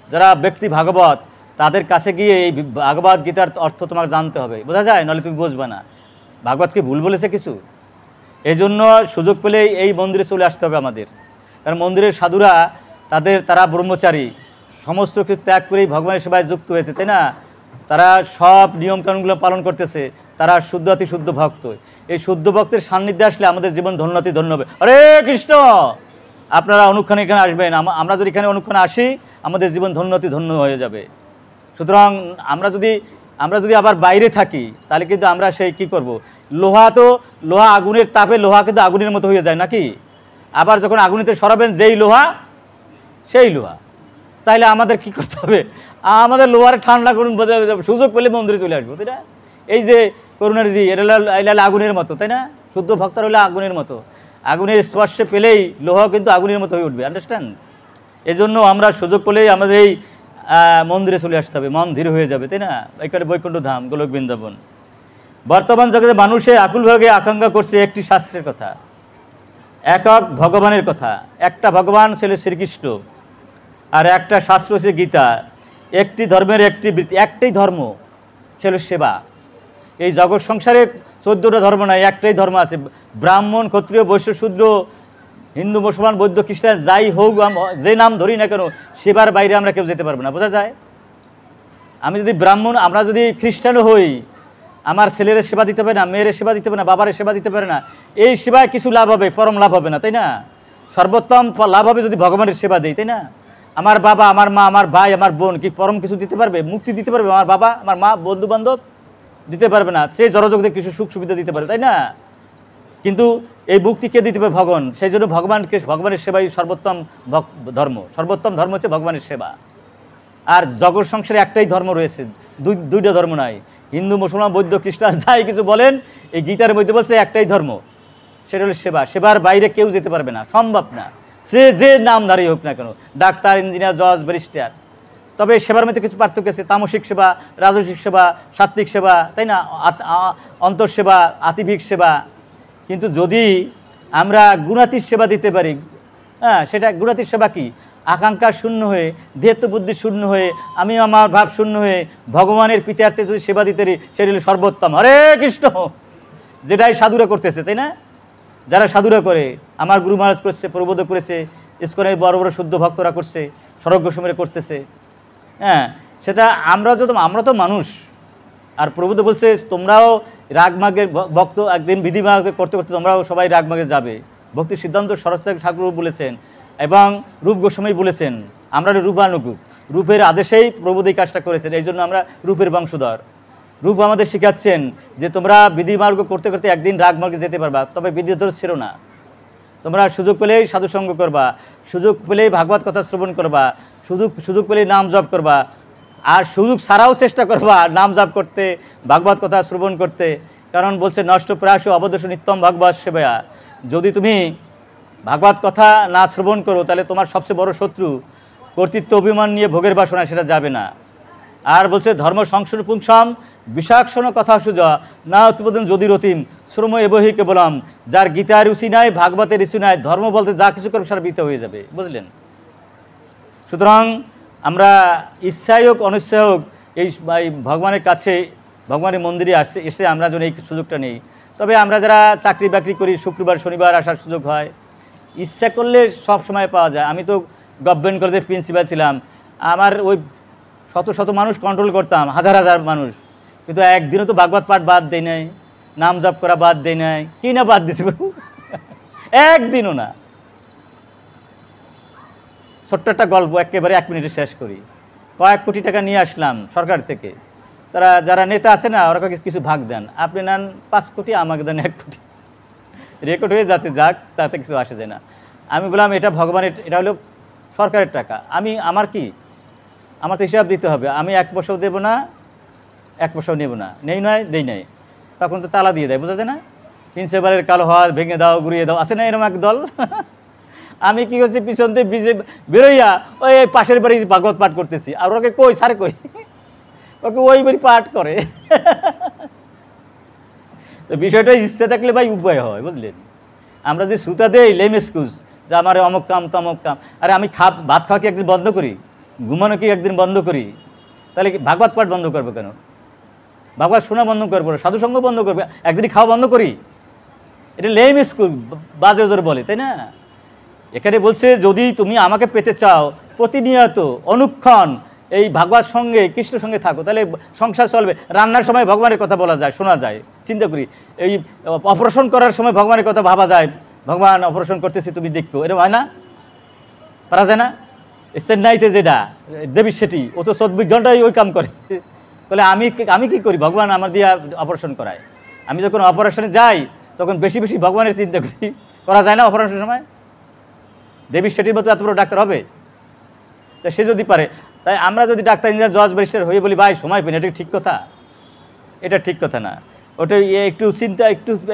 যারা ব্যক্তি ভাগবত, তাদের কাছে গিয়ে এই ভাগবত গীতার অর্থ তোমার জানতে হবে, বোঝা যায়, নাহলে তুমি বুঝবে না। ভাগবতকে ভুল বলেছে কিছু? এই জন্য সুযোগ পেলেই এই মন্দিরে চলে আসতে হবে আমাদের। কারণ মন্দিরের সাধুরা তারা ব্রহ্মচারী, সমস্ত কিছু ত্যাগ করেই ভগবানের সেবায় যুক্ত হয়েছে, তাই না? তারা সব নিয়মকানুনগুলো পালন করতেছে, তারা শুদ্ধ অতি শুদ্ধ ভক্ত। এই শুদ্ধ ভক্তের সান্নিধ্যে আসলে আমাদের জীবন ধন্য অতি ধন্য হবে। হরে কৃষ্ণ, আপনারা অনুক্ষণে এখানে আসবেন, আমরা যদি এখানে অনুক্ষণে আসি আমাদের জীবন ধন্য হয়ে যাবে। সুতরাং আমরা যদি আবার বাইরে থাকি তাহলে কিন্তু আমরা সেই কি করব, লোহা আগুনের তাপে লোহা কিন্তু আগুনের মতো হয়ে যায় নাকি? আবার যখন আগুনেতে সরাবেন যেই লোহা সেই লোহা, তাইলে আমাদের কি করতে হবে, আমাদের লোহার ঠান্ডা করুন, সুযোগ পেলে মন্দিরে চলে আসবো, তাই না? এই যে করুণানিধি এটা আগুনের মতো, তাই না? শুদ্ধ ভক্তরা হলে আগুনের মতো, আগুনের স্পর্শে পেলেই লোহা কিন্তু আগুনের মতো হয়ে উঠবে, আন্ডারস্ট্যান্ড? এই জন্য আমরা সুযোগ পেলেই আমাদের এই মন্দিরে চলে আসতে হবে, মন ধীর হয়ে যাবে, তাই না? এখানে বৈকুণ্ঠ ধাম, গোলক বৃন্দাবন। বর্তমান জগতে মানুষের আকুলভাবে আকাঙ্ক্ষা করছে একটি শাস্ত্রের কথা, একক ভগবানের কথা। একটা ভগবান ছিল শ্রীকৃষ্ণ, আর একটা শাস্ত্র হচ্ছে গীতা। একটি ধর্মের একটাই ধর্ম ছিল সেবা। এই জগৎ সংসারে 14টা ধর্ম নাই, একটাই ধর্ম আছে। ব্রাহ্মণ, ক্ষত্রিয়, বৈশ্য, শূদ্র, হিন্দু, মুসলমান, বৌদ্ধ, খ্রিস্টান যাই হোক, যে নাম ধরি না কেন, সেবার বাইরে আমরা কেউ যেতে পারবো না, বোঝা যায়? আমি যদি ব্রাহ্মণ, আমরা যদি খ্রিস্টানও হই, আমার ছেলের সেবা দিতে পারে না, মেয়ের সেবা দিতে পারে না, বাবার সেবা দিতে পারে না, এই সেবায় কিছু লাভ হবে, পরম লাভ হবে না, তাই না? সর্বোত্তম লাভ হবে যদি ভগবানের সেবা দিই, তাই না? আমার বাবা, আমার মা, আমার ভাই, আমার বোন কি পরম কিছু দিতে পারবে, মুক্তি দিতে পারবে? আমার বাবা, আমার মা, বন্ধু বান্ধব দিতে পারবে না। সে জড়জগতে কিছু সুখ সুবিধা দিতে পারে, তাই না? কিন্তু এই মুক্তি কে দিতে পারে? ভগবান। সেই জন্য ভগবানের সেবাই সর্বোত্তম ধর্ম। সর্বোত্তম ধর্ম হচ্ছে ভগবানের সেবা। আর জগৎ সংসারে একটাই ধর্ম রয়েছে, দুইটা ধর্ম নাই। হিন্দু, মুসলমান, বৌদ্ধ, খ্রিস্টান যাই কিছু বলেন, এই গীতার মধ্যে বলছে একটাই ধর্ম, সেটা হলো সেবা। সেবার বাইরে কেউ যেতে পারবে না, সম্ভব না, সে যে নামধারী হোক না কেন, ডাক্তার, ইঞ্জিনিয়ার, জজ, ব্যারিস্টার। তবে সেবার মধ্যে কিছু পার্থক্য আছে, তামসিক সেবা, রাজসিক সেবা, সাত্ত্বিক সেবা, তাই না? অন্তঃসেবা, আতিভিক সেবা। কিন্তু যদি আমরা গুণাতীত সেবা দিতে পারি, হ্যাঁ, সেটা গুণাতীত সেবা কি? আকাঙ্ক্ষা শূন্য হয়ে, দেহত্ব বুদ্ধি শূন্য হয়ে, আমি আমার ভাব শূন্য হয়ে ভগবানের পিতার্থে যদি সেবা দিতে পারি, সেটা হলো সর্বোত্তম। হরে কৃষ্ণ, যেটাই সাধুরা করতেছে, তাই না? যারা সাধুরা করে, আমার গুরু মহারাজ করছে, প্রবোধ করেছে, ইস্কনের বড় বড় শুদ্ধ ভক্তরা করছে, স্বর্গ সমরে করতেছে, হ্যাঁ। সেটা আমরা তো মানুষ। আর প্রভু তো বলছে তোমরাও রাগমার্গের ভক্ত, একদিন বিধিমার্গ করতে করতে তোমরাও সবাই রাগমার্গে যাবে। ভক্তি সিদ্ধান্ত সরস্বতী ঠাকুর বলেছেন এবং রূপ গোস্বামী বলেছেন, আমরা রূপানুরূপ, রূপের আদেশেই প্রভু এই কাজটা করেছেন। এই জন্য আমরা রূপের বংশধর। রূপ আমাদের শিখাচ্ছেন যে তোমরা বিধিমার্গ করতে করতে একদিন রাগমার্গে যেতে পারবা, তবে বিধি ধরে ছিল না। তোমরা সুযোগ পেলেই সাধুসঙ্গ করবা, সুযোগ পেলেই ভাগবত কথা শ্রবণ করবা, সুযোগ পেলেই নাম জপ করবা, আর সুযোগ ছাড়াও চেষ্টা করবা নাম জপ করতে, ভাগবত কথা শ্রবণ করতে। কারণ বলছে নষ্ট প্রয়াস অবদেশ নিত্যম ভাগবত সেবা। যদি তুমি ভাগবত কথা না শ্রবণ করো তাহলে তোমার সবচেয়ে বড় শত্রু কর্তৃত্ব অভিমান নিয়ে ভোগের বাসনা, সেটা যাবে না। আর বলছে ধর্ম সংসন পুংসম বিষাক্ষণ কথা সুজা না উৎপাদন যদি রতিম শ্রম এবহি কেবলম। যার গীতার রুচি নাই, ভাগবতের রুচি নাই, ধর্ম বলতে যা কিছু করবে সারা বৃথা হয়ে যাবে, বুঝলেন? সুতরাং আমরা ইচ্ছাই হোক অনিচ্ছাই হোক এই ভগবানের কাছে, ভগবানের মন্দিরে এসে আমরা যেন এই সুযোগটা নেই। তবে আমরা যারা চাকরি বাকরি করি, শুক্রবার শনিবার আসার সুযোগ হয়, ইচ্ছা করলে সব সময় পাওয়া যায়। আমি তো গভর্নমেন্ট কলেজের প্রিন্সিপাল ছিলাম, আমার ওই শত শত মানুষ কন্ট্রোল করতাম, হাজার হাজার মানুষ, কিন্তু একদিনও তো ভাগবত পাঠ বাদ দেয় নাই, নাম জপ করা বাদ দেয় নাই। কি না বাদ দিয়েছে একদিনও না। ছোট্ট একটা গল্প একেবারে 1 মিনিটে শেষ করি। কয়েক কোটি টাকা নিয়ে আসলাম সরকার থেকে, তারা যারা নেতা আছে না, ওরা কিছু ভাগ দেন, আপনি নেন 5 কোটি, আমাকে দেন 1 কোটি, রেকর্ড হয়ে যাচ্ছে, যাক, তাতে কিছু আসে যায় না। আমি বললাম এটা ভগবানের, এটা হলো সরকারের টাকা, আমার কি, আমার তো হিসাব দিতে হবে। আমি 1 পয়সাও দেবো না, 1 পয়সাও নেব না, নেই নয় দেই নাই। তখন তো তালা দিয়ে দেয়, বোঝা যায় না? প্রিন্সিপালের কালো হাত ভেঙে দাও, ঘুরিয়ে দাও, আছে না এরকম এক দল? আমি কি করছি, পিছন দিয়ে বেরোইয়া ওই পাশের বাড়ি ভাগবত পাঠ করতেছি, আর ওকে কই সারে কই, ওকে ওই বাড়ি পাঠ করে। তো বিষয়টা ইচ্ছা থাকলে ভাই উপায় হয়, বুঝলেন? আমরা যে শ্রুতা দেই লেম এক্সকিউজ, যে আমার অমুক কাম তমুক কাম, আরে আমি ভাত খাওয়া কি একদিন বন্ধ করি? ঘুমানো কি একদিন বন্ধ করি? তাহলে কি ভাগবত পাঠ বন্ধ করবো কেন? ভাগবত শোনা বন্ধ করবো, সাধুসঙ্গ বন্ধ করবো, একদিনই খাওয়া বন্ধ করি? এটা লেম এক্সকিউজ, বাজে ওজোর বলে, তাই না? এখানে বলছে যদি তুমি আমাকে পেতে চাও, প্রতিনিয়ত অনুক্ষণ এই ভাগবত সঙ্গে, কৃষ্ণ সঙ্গে থাকো, তাহলে সংসার চলবে। রান্নার সময় ভগবানের কথা বলা যায়, শোনা যায়, চিন্তা করি। এই অপারেশন করার সময় ভগবানের কথা ভাবা যায়, ভগবান অপারেশন করতেছি তুমি দেখো, এরকম হয় না? পারা যায় না? চেন্নাইতে যেটা দেবী সেটি, ও তো 24 ঘন্টায় ওই কাম করে। তাহলে আমি কি করি? ভগবান আমার দিয়ে অপারেশন করায়। আমি যখন অপারেশনে যাই তখন বেশি বেশি ভগবানের চিন্তা করি। করা যায় না অপারেশনের সময়? দেবী সেটির মতো এত বড় ডাক্তার হবে? তা সে যদি পারে, তাই আমরা যদি ডাক্তার ইঞ্জিনিয়ার জজ ব্যারিস্টার হয়ে বলি ভাই সময় পেন, এটা ঠিক কথা? এটা ঠিক কথা না। ওটা একটু চিন্তা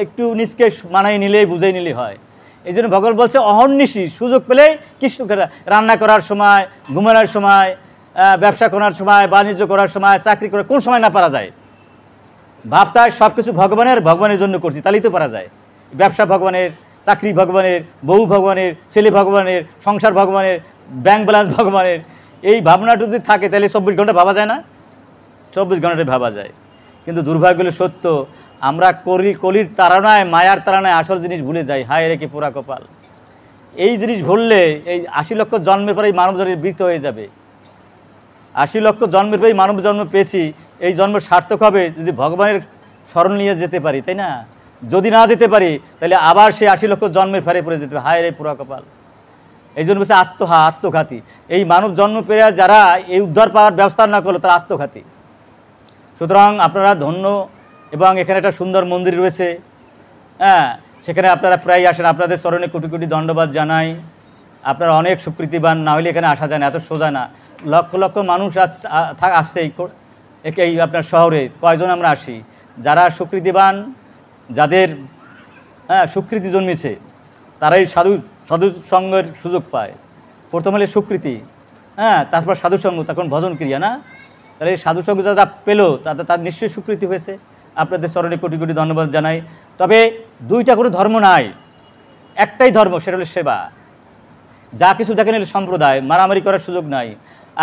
একটু নিজকে মানাই নিলেই বুঝাই নিলেই হয়। এই জন্য ভগবান বলছে অহর্নিশি সুযোগ পেলেই কৃষ্ণকে রান্না করার সময়, ঘুমানোর সময়, ব্যবসা করার সময়, বাণিজ্য করার সময়, চাকরি করার কোন সময় না পারা যায়? ভাবতে হয় সব কিছু ভগবানের জন্য করছি, তাহলেই তো পারা যায়। ব্যবসা ভগবানের, চাকরি ভগবানের, বউ ভগবানের, ছেলে ভগবানের, সংসার ভগবানের, ব্যাংক ব্যালেন্স ভগবানের। এই ভাবনাটা যদি থাকে তাহলে 24 ঘন্টা ভাবা যায় না? 24 ঘন্টায় ভাবা যায়। কিন্তু দুর্ভাগ্য হলো সত্য, আমরা কলির তাড়নায়, মায়ার তাড়নায় আসল জিনিস ভুলে যাই। হায় রেখে পোড়া কপাল। এই জিনিস ভুললে এই 80 লক্ষ জন্মের পরেই মানব জন্মের বৃত হয়ে যাবে। 80 লক্ষ জন্মের পরেই মানব জন্ম পেয়েছি, এই জন্ম সার্থক হবে যদি ভগবানের স্মরণ নিয়ে যেতে পারি, তাই না? যদি না যেতে পারি তাহলে আবার সেই 80 লক্ষ জন্মের ফেরে পড়ে যেতে হবে। হায় রে পোড়া কপাল। এই জন্য বলছে আত্মঘাতী। এই মানব জন্ম পেয়ে যারা এই উদ্ধার পাওয়ার ব্যবস্থা না করলো তারা আত্মঘাতী। সুতরাং আপনারা ধন্য, এবং এখানে একটা সুন্দর মন্দির রয়েছে, হ্যাঁ, সেখানে আপনারা প্রায় আসেন। আপনাদের চরণে কোটি কোটি ধন্যবাদ জানাই। আপনারা অনেক সুকৃতিবান, না হলে এখানে আসা যায় না, এত সোজা না। লক্ষ লক্ষ মানুষ আসছে এই আপনার শহরে। কয়জন আমরা আসি যারা সুকৃতিবান, যাদের সুকৃতি জন্মেছে, তারাই সাধু সঙ্গের সুযোগ পায়। প্রথম হলে সুকৃতি, তারপর সাধুসঙ্গ, তখন ভজন ক্রিয়া না। তাহলে এই সাধুসঙ্গ যারা পেলো তার নিশ্চয়ই স্বীকৃতি হয়েছে। আপনাদের চরণে কোটি কোটি ধন্যবাদ জানাই। তবে দুইটা কোনো ধর্ম নাই, একটাই ধর্ম, সেটা হলো সেবা। যা কিছু দেখেন এলে সম্প্রদায়, মারামারি করার সুযোগ নাই।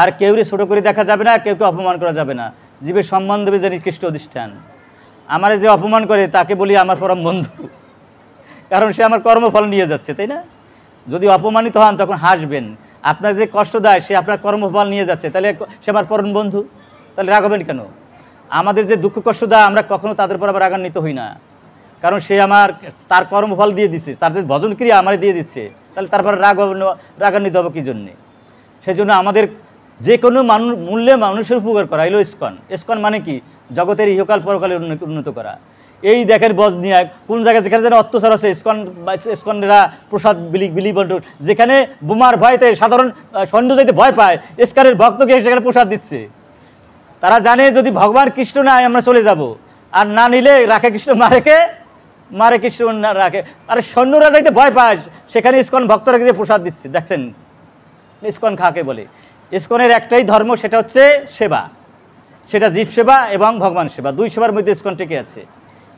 আর কেউরে ছোটো করে দেখা যাবে না, কেউকে অপমান করা যাবে না। জীবের সম্মান দেবে জানি কৃষ্ণ অধিষ্ঠান। আমারে যে অপমান করে তাকে বলি আমার পরম বন্ধু, কারণ সে আমার কর্মফল নিয়ে যাচ্ছে, তাই না? যদি অপমানিত হন তখন হাসবেন। আপনার যে কষ্ট দেয় সে আপনার কর্মফল নিয়ে যাচ্ছে, তাহলে সে আমার পরম বন্ধু, তাহলে রাগ হবেন কেন? আমাদের যে দুঃখ কষ্ট দেয় আমরা কখনো তাদের পর আবার রাগান্বিত হই না, কারণ সে তার কর্মফল দিয়ে দিচ্ছে, তার যে ভজন ক্রিয়া আমারে দিয়ে দিচ্ছে, তাহলে তারপরে রাগান্বিত হবো কী জন্যে? সেই জন্য আমাদের যে কোনো মূল্যে মানুষের উপকার করা এলো ইসকন মানে কি? জগতের ইহকাল পরকালে উন্নত করা। এই দেখেন বজনিয়া কোন জায়গায় যেখানে যেন অত্যাচার আছে, ইসকনেরা প্রসাদ বিলি বন্টন, যেখানে বোমার ভয়তে সাধারণ সৈন্য যাইতে ভয় পায়, ইসকনের ভক্তকে সেখানে প্রসাদ দিচ্ছে। তারা জানে যদি ভগবান কৃষ্ণ নাই আমরা চলে যাব, আর না নিলে রাখে কৃষ্ণ, মারে কৃষ্ণ না রাখে। আর সৈন্যরা যাইতে ভয় পায়, সেখানে ইসকন ভক্তরা যে প্রসাদ দিচ্ছে। দেখছেন ইসকন কাকে বলে? ইসকনের একটাই ধর্ম, সেটা হচ্ছে সেবা। সেটা জীব সেবা এবং ভগবান সেবা, দুই সেবার মধ্যে ইসকন টিকে আছে।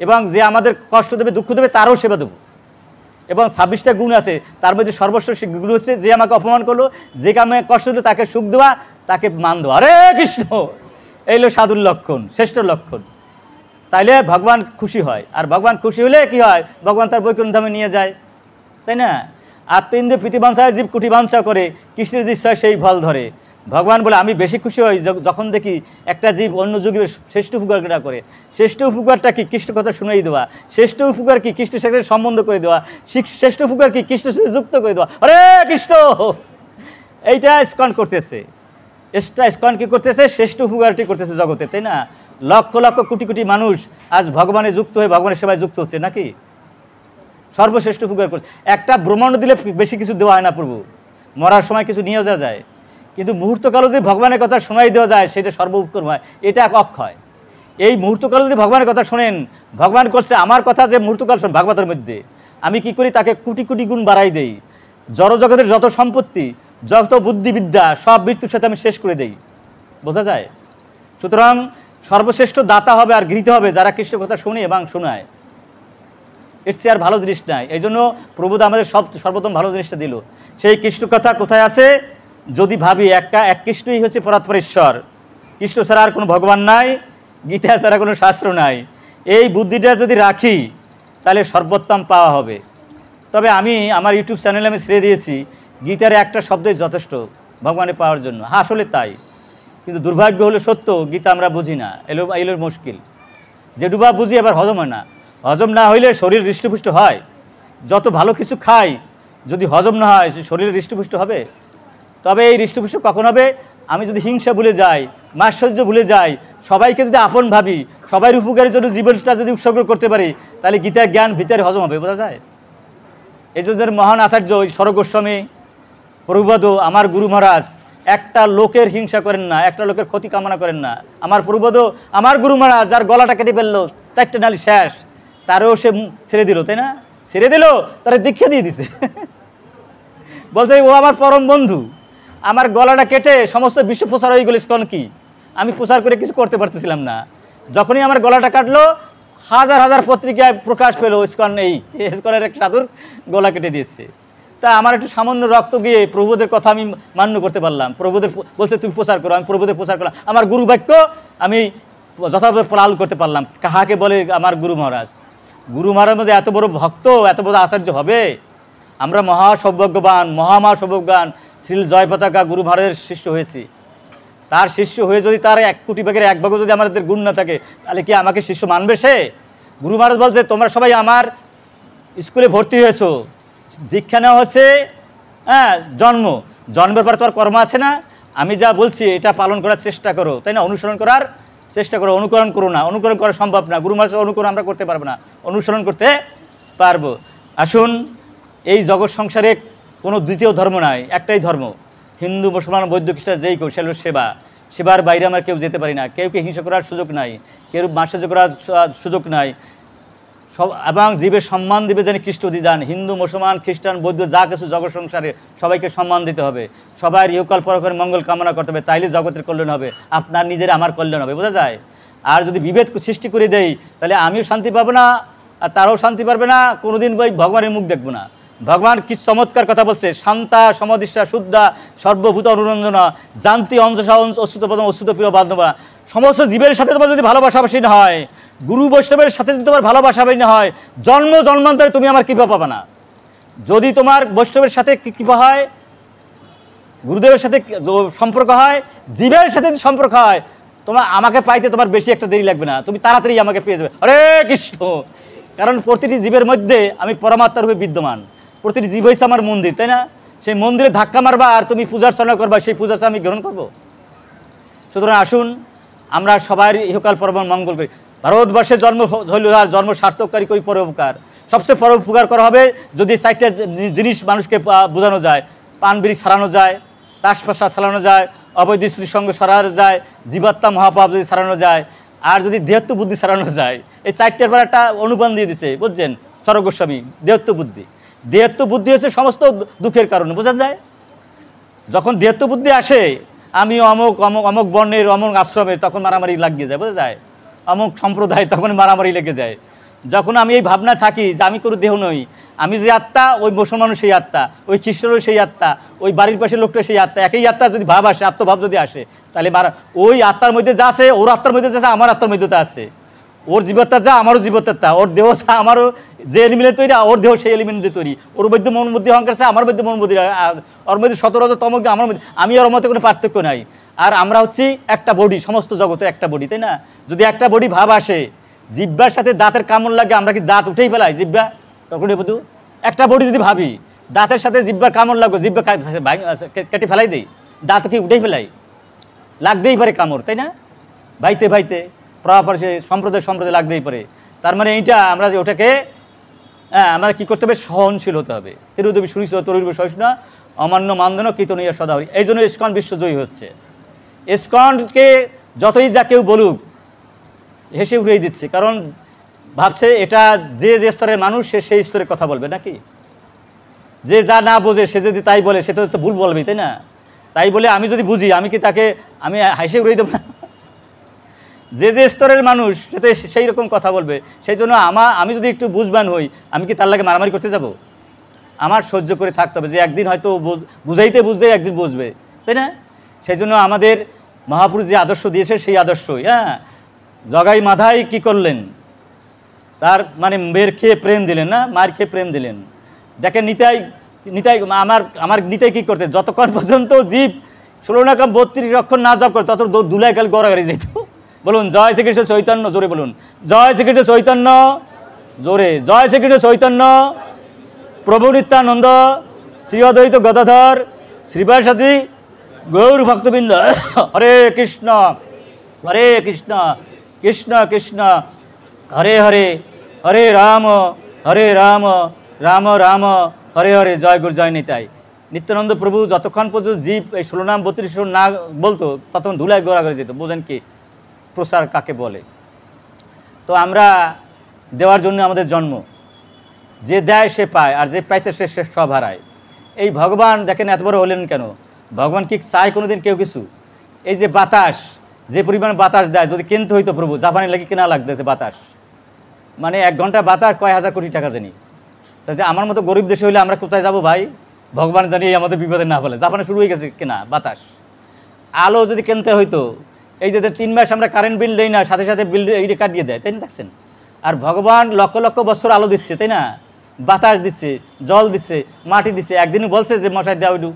এবং যে আমাদের কষ্ট দেবে, দুঃখ দেবে, তারও সেবা দেবো। এবং 26টা গুণ আছে, তার মধ্যে সর্বশ্রেষ্ঠ গুণ হচ্ছে যে আমাকে অপমান করলো, যে আমাকে কষ্ট দিল তাকে সুখ দেওয়া, তাকে মান দেওয়া। হরে কৃষ্ণ, এই হলো সাধুর লক্ষণ, শ্রেষ্ঠ লক্ষণ। তাইলে ভগবান খুশি হয়, আর ভগবান খুশি হলে কি হয়? ভগবান তার বৈকুণ্ঠ ধামে নিয়ে যায়, তাই না? আত্মইন্দ্রিয় প্রীতিবাঞ্ছায় জীব কুটিবাঞ্ছা করে, কৃষ্ণের ইচ্ছা সেই ফল ধরে। ভগবান বলে আমি বেশি খুশি হই যখন দেখি একটা জীব অন্য যুগে শ্রেষ্ঠ উপকারটা করে। শ্রেষ্ঠ উপকারটা কি? কৃষ্ণ কথা শুনেই দেওয়া। শ্রেষ্ঠ উপকার কি? কৃষ্ণের সাথে সম্বন্ধ করে দেওয়া। শ্রেষ্ঠ উপকার কি? কৃষ্ণের সাথে যুক্ত করে দেওয়া। হরে কৃষ্ণ, এইটা ইসকন করতেছে। ইসকন কি করতেছে? শ্রেষ্ঠ উপকারটি করতেছে জগতে, তাই না? লক্ষ লক্ষ কোটি কোটি মানুষ আজ ভগবানে যুক্ত হয়ে ভগবানের সেবায় যুক্ত হচ্ছে নাকি? সর্বশ্রেষ্ঠ উপকার করছে। একটা ব্রহ্মাণ্ড দিলে বেশি কিছু দেওয়া হয় না প্রভু, মরার সময় কিছু নিয়ে যাওয়া যায়, কিন্তু মুহূর্তকালে যদি ভগবানের কথা শোনাই দেওয়া যায় সেটা সর্বোপকার হয়, এটা অক্ষয়। এই মুহূর্তকালে যদি ভগবানের কথা শোনেন, ভগবান করছে আমার কথা যে মুহূর্তকাল শোন, ভাগবতের মধ্যে আমি কি করি? তাকে কোটি কোটি গুণ বাড়াই দেই। জড়জগতের যত সম্পত্তি, যত বুদ্ধিবিদ্যা, সব মৃত্যুর সাথে আমি শেষ করে দেই। বোঝা যায়? সুতরাং সর্বশ্রেষ্ঠ দাতা হবে আর গৃহীত হবে যারা কৃষ্ণ কথা শুনে এবং শোনায়। এর চেয়ে আর ভালো জিনিস নাই। এই জন্য প্রভুদা আমাদের সর্বপ্রথম ভালো জিনিসটা দিল। সেই কৃষ্ণ কথা কোথায় আছে? যদি ভাবি এক কৃষ্ণই হচ্ছে পরাৎপর ঈশ্বর, কৃষ্ণ ছাড়া আর কোনো ভগবান নাই, গীতা ছাড়া কোনো শাস্ত্র নাই, এই বুদ্ধিটা যদি রাখি তাহলে সর্বোত্তম পাওয়া হবে। তবে আমি আমার ইউটিউব চ্যানেলে আমি ছেড়ে দিয়েছি গীতার একটা শব্দই যথেষ্ট ভগবানের পাওয়ার জন্য। হ্যাঁ, আসলে তাই, কিন্তু দুর্ভাগ্য হলো সত্য, গীতা আমরা বুঝি না, এলো মুশকিল। যেটুবা বুঝি আবার হজম হয় না। হজম না হইলে শরীর হৃষ্টপুষ্ট হয়। যত ভালো কিছু খাই, যদি হজম না হয় শরীর হৃষ্টপুষ্ট হবে? তবে এই হৃষ্টপুষ্ট কখন হবে? আমি যদি হিংসা ভুলে যাই, মাৎসর্য ভুলে যাই, সবাইকে যদি আপন ভাবি, সবাই উপকারের জন্য জীবনটা যদি উৎসর্গ করতে পারি, তাহলে গীতার জ্ঞান ভিতরে হজম হবে, বোঝা যায়। এই জন্য মহান আচার্য স্বরূপ গোস্বামী প্রভুপাদ, আমার গুরু মহারাজ একটা লোকের হিংসা করেন না, একটা লোকের ক্ষতি কামনা করেন না। আমার প্রভুপাদ, আমার গুরু মহারাজ যার গলাটা কেটে ফেললো, 4টে নালী শেষ, তারও সে ছেড়ে দিল, তাই না? ছেড়ে দিল, তারা দীক্ষা দিয়ে দিছে। বলছে ও আমার পরম বন্ধু, আমার গলাটা কেটে সমস্ত বিশ্ব প্রচার হয়ে গেল। ইসকন কি আমি প্রচার করে কিছু করতে পারতেছিলাম না। যখনই আমার গলাটা কাটলো, হাজার হাজার পত্রিকায় প্রকাশ পেল ইসকন, এই ইসকনের এক সাধুর গলা কেটে দিয়েছে। তা আমার একটু সামান্য রক্ত গিয়ে প্রভুদের কথা আমি মান্য করতে পারলাম। প্রভুদের বলছে তুমি প্রচার করো, আমি প্রভুদের প্রচার করলাম। আমার গুরু বাক্য আমি যথাযথ পালন করতে পারলাম। কাহাকে বলে? আমার গুরু মহারাজ। গুরু মহারাজ মধ্যে এত বড় ভক্ত, এত বড় আচার্য হবে? আমরা মহাসৌভাগ্যবান, সৌভাগ্যবান। শ্রীল জয় পতাকা গুরু মহারাজের শিষ্য হয়েছি। তার শিষ্য হয়ে যদি তার 1 কোটি ভাগের 1 ভাগও যদি আমাদের গুণ না থাকে, তাহলে কি আমাকে শিষ্য মানবে সে? গুরু মহারাজ বলছে তোমরা সবাই আমার স্কুলে ভর্তি হয়েছো, দীক্ষা নেওয়া হচ্ছে, হ্যাঁ, জন্মের পর তোমার কর্ম আছে না? আমি যা বলছি এটা পালন করার চেষ্টা করো, তাই না? অনুসরণ করার চেষ্টা করো, অনুকরণ করো না। অনুকরণ করা সম্ভব না, গুরু মহারাজের অনুকরণ আমরা করতে পারবো না, অনুসরণ করতে পারবো। আসুন, এই জগৎ সংসারে কোনো দ্বিতীয় ধর্ম নাই, একটাই ধর্ম। হিন্দু, মুসলমান, বৌদ্ধ, খ্রিস্টান যেই কেউ, সেগুলো সেবা। সেবার বাইরে আমরা কেউ যেতে পারি না। কেউকে হিংসা করার সুযোগ নাই, কেউ মাৎসর্য করার সুযোগ নাই। সব এবং জীবের সম্মান দিবে যেন খ্রিস্ট অধিদান। হিন্দু, মুসলমান, খ্রিস্টান, বৌদ্ধ যা কিছু জগৎ সংসারে সবাইকে সম্মান দিতে হবে, সবাই ইহকাল পরকালে মঙ্গল কামনা করতে হবে, তাইলে জগতের কল্যাণ হবে, আপনার নিজের আমার কল্যাণ হবে, বোঝা যায়। আর যদি বিভেদ সৃষ্টি করে দেই, তাহলে আমিও শান্তি পাবো না, আর তারাও শান্তি পারবে না, কোনোদিন ওই ভগবানের মুখ দেখবো না। ভগবান কি চমৎকার কথা বলছে, শান্তা সমদিষ্টা শুদ্ধা সর্বভূত অনুরঞ্জনা জানতি অঞ্জসা অচ্যুত পদম অচ্যুত প্রিয় বান্ধবা। সমস্ত জীবের সাথে তোমার যদি ভালোবাসাবাসী না হয়, গুরু বৈষ্ণবের সাথে যদি তোমার ভালোবাসাবাসী না হয়, জন্ম জন্মান্তরে তুমি আমার কৃপা পাবে না। যদি তোমার বৈষ্ণবের সাথে কৃপা হয়, গুরুদেবের সাথে সম্পর্ক হয়, জীবের সাথে সম্পর্ক হয়, তোমার আমাকে পাইতে তোমার বেশি একটা দেরি লাগবে না, তুমি তাড়াতাড়ি আমাকে পেয়ে যাবে। হরে কৃষ্ণ। কারণ প্রতিটি জীবের মধ্যে আমি পরমাত্মার রূপে বিদ্যমান। প্রতিটি জীব হয়েছে আমার মন্দির, তাই না? সেই মন্দিরে ধাক্কা মারবা আর তুমি পূজার্চনা করবা, সেই পূজাটা আমি গ্রহণ করবো। সুতরাং আসুন, আমরা সবাই ইহকাল পরম মঙ্গল করি। ভারতবর্ষে জন্ম হইল আর জন্ম সার্থককারী করি পরোপকার। সবচেয়ে পরোপকার করা হবে যদি 4টা জিনিস মানুষকে বোঝানো যায়। পান বিড়ি ছাড়ানো যায়, তাসপাশা ছাড়ানো যায়, অবৈধ স্ত্রীর সঙ্গে সরানো যায়, জীবাত্মা মহাপাপ যদি ছাড়ানো যায়, আর যদি দেহত্ব বুদ্ধি ছাড়ানো যায়। এই 4টার পর একটা অনুপান দিয়ে দিছে, বুঝছেন স্বরূপ গোস্বামী। দেহত্ব বুদ্ধি, দেহত্ব বুদ্ধি হচ্ছে সমস্ত দুঃখের কারণে, বোঝা যায়। যখন দেহত্ব বুদ্ধি আসে, আমি অমুক অমুক অমুক বর্ণের অমুক আশ্রমের, তখন মারামারি লাগিয়ে যায়, বোঝা যায়। অমুক সম্প্রদায়, তখন মারামারি লেগে যায়। যখন আমি এই ভাবনা থাকি যে আমি কোনো দেহ নই, আমি যে আত্মা, ওই মুসলমানও সেই আত্মা, ওই খ্রিস্টানও সেই আত্মা, ওই বাড়ির পাশের লোকটা সেই আত্মা, একই আত্মা যদি ভাব আসে, আত্মভাব যদি আসে, তাহলে ওই আত্মার মধ্যে যা আছে, ওর আত্মার মধ্যে যা আছে, আমার আত্মার মধ্যে তা আছে। ওর জীবত্তা যা, আমারও জীবত্তা তা। ওর দেহ যা, আমারও যে এলিমেন্ট তৈরি, ওর দেহ সেই এলিমেন্ট দিয়ে তৈরি। ওর মধ্যে মন বুদ্ধি অহংকার আছে, আমার মধ্যে মন বুদ্ধি, ওর মধ্যে 17 তমক, আমার মধ্যে, আমি ওর মধ্যে কোনো পার্থক্য নাই। আর আমরা হচ্ছি একটা বডি, সমস্ত জগতে একটা বডি, তাই না? যদি একটা বডি ভাব আসে, জিব্বার সাথে দাঁতের কামড় লাগে, আমরা কি দাঁত উঠেই ফেলাই? জিব্বা তখন বধু একটা বডি যদি ভাবি, দাঁতের সাথে জিব্বার কামড় লাগবে, জিব্বা কেটে ফেলাই দেই, দাঁত কি উঠেই ফেলাই? লাগতেই পারে কামড়, তাই না? ভাইতে ভাইতে পরাপর সে সম্প্রদায় লাগতেই পারে। তার মানে এইটা আমরা যে ওটাকে, হ্যাঁ, আমরা কী করতে হবে? সহনশীল হতে হবে। তিরুদেবী সুরিশ তরুর সহিষ্ণু অমান্য মানদন কীর্তনীয় সদাহরি। এই জন্য ইসকন বিশ্বজয়ী হচ্ছে। ইসকনকে যতই যা কেউ বলুক, হেসে উড়িয়ে দিচ্ছে, কারণ ভাবছে এটা যে যে স্তরের মানুষ, সে সেই স্তরের কথা বলবে নাকি? যে যা না বোঝে সে যদি তাই বলে, সেটা তো ভুল বলবেই, তাই না? তাই বলে আমি যদি বুঝি, আমি কি তাকে আমি হেসে উড়িয়ে দেবো না? যে যে স্তরের মানুষ, সে তো সেই রকম কথা বলবে। সেই জন্য আমি যদি একটু বুঝবান হই, আমি কি তার লাগে মারামারি করতে যাব? আমার সহ্য করে থাকতে হবে, যে একদিন হয়তো বুঝাইতে একদিন বুঝবে, তাই না? সেই জন্য আমাদের মহাপুরুষ যে আদর্শ দিয়েছে, সেই আদর্শই, হ্যাঁ, জগাই মাধাই কি করলেন? তার মানে মেয়ের খেয়ে প্রেম দিলেন না, মার খেয়ে প্রেম দিলেন। দেখেন নিতাই আমার নিতাই কী করতে, যতক্ষণ পর্যন্ত জীব 16 না 32 অক্ষর না জপ করে, তত দুলাই কাল গড়াগড়ি যেত। বলুন জয় শ্রীকৃষ্ণ চৈতন্য, জোরে বলুন জয় শ্রীকৃষ্ণ চৈতন্য, জোরে জয় শ্রীকৃষ্ণ চৈতন্য প্রভু নিত্যানন্দ শ্রী অদ্বৈত গদাধর শ্রীবাস সাথী গৌর ভক্তবৃন্দ, হরে কৃষ্ণ কৃষ্ণ কৃষ্ণ হরে হরে, হরে রাম রাম রাম হরে হরে, জয় গুরু জয় নিতাই। নিত্যানন্দ প্রভু যতক্ষণ পর্যন্ত জীব এই 16 নাম 32 না বলতো ততক্ষণ ধুলায় গোড়া করে যেত। বোঝেন কি প্রচার কাকে বলে? তো আমরা দেওয়ার জন্য আমাদের জন্ম, যে দেয় সে পায়, আর যে পাইতে সে সব হারায়। এই ভগবান দেখেন এত বড় হলেন কেন? ভগবান কি চায় কোনোদিন কেউ কিছু? এই যে বাতাস, যে পরিমাণ বাতাস দেয়, যদি কিনতে হইতো প্রভু, জাপানি লাগে কেনা লাগতেছে বাতাস, মানে 1 ঘন্টা বাতাস কয় হাজার কোটি টাকা জানি। তাই আমার মতো গরিব দেশে হইলে আমরা কোথায় যাব ভাই? ভগবান জানি আমাদের বিপদে না ফেলে। জাপানে শুরু হয়ে গেছে কেনা বাতাস। আলো যদি কিনতে হইতো, এই যে 3 মাস আমরা কারেন্ট বিল দেই না, সাথে সাথে বিল এইটা কাটিয়ে দেয়, তাই না? দেখছেন? আর ভগবান লক্ষ লক্ষ বছর আলো দিচ্ছে, তাই না? বাতাস দিচ্ছে, জল দিচ্ছে, মাটি দিচ্ছে। একদিনই বলছে যে মশাই দেওয়া উঠু।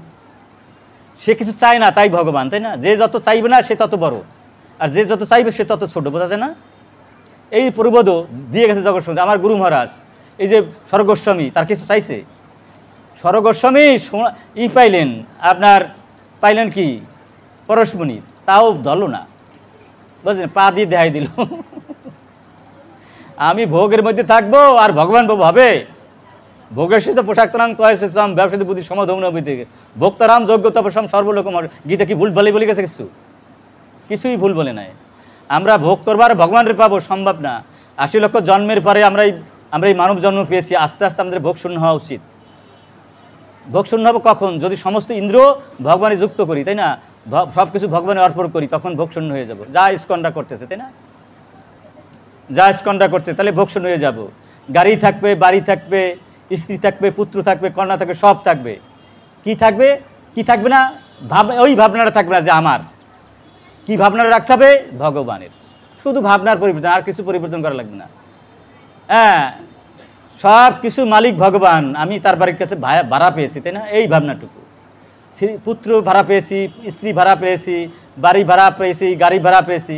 সে কিছু চায় না, তাই ভগবান, তাই না? যে যত চাইবে না সে তত বড়, আর যে যত চাইবে সে তত ছোট। বোঝা যায় না? এই প্রবোধ দিয়ে গেছে জগৎ সমাজ। আমার গুরু মহারাজ এই যে স্বর্গস্বামী, তার কিছু চাইছে? স্বর্গস্বামী পাইলেন, আপনার পাইলেন কি পরশমণি, তাও ধরল না, বুঝলেন? পা দিয়ে দেখাই দিল। আমি ভোগের মধ্যে থাকবো আর ভগবান বাবু হবে। ভোগের সাথে পোশাক তরাং তয়াম ব্যবসায়ী বুদ্ধি সমাধি থেকে ভোক্তারাম যোগ্য তপসম সর্বলোকম। গীতা কি ভুল বলে গেছে? কিছুই ভুল বলে নাই। আমরা ভোগ করবার ভগবানের পাবো সম্ভব না। 80 লক্ষ জন্মের পরে আমরা এই মানব জন্ম পেয়েছি। আস্তে আস্তে আমাদের ভোগ শূন্য হওয়া উচিত। ভোগ শূন্য হবে কখন? যদি সমস্ত ইন্দ্র ভগবানে যুক্ত করি, তাই না? সব কিছু ভগবানে অর্পণ করি, তখন ভোগ শূন্য হয়ে যাব। যা ইস্কনরা করতেছে, তাই না? যা ইস্কনরা করছে, তাহলে ভোগ শূন্য হয়ে যাব। গাড়ি থাকবে, বাড়ি থাকবে, স্ত্রী থাকবে, পুত্র থাকবে, কন্যা থাকবে, সব থাকবে। কি থাকবে? কি থাকবে না? ওই ভাবনাটা থাকবে না যে আমার। কি ভাবনাটা রাখতে হবে? ভগবানের। শুধু ভাবনার পরিবর্তন, আর কিছু পরিবর্তন করা লাগবে না। হ্যাঁ, সব কিছু মালিক ভগবান, আমি তার বাড়ির কাছে ভাড়া পেয়েছি, তাই না? এই ভাবনাটুকু। পুত্র ভাড়া পেয়েছি, স্ত্রী ভাড়া পেয়েছি, বাড়ি ভাড়া পেয়েছি, গাড়ি ভাড়া পেয়েছি।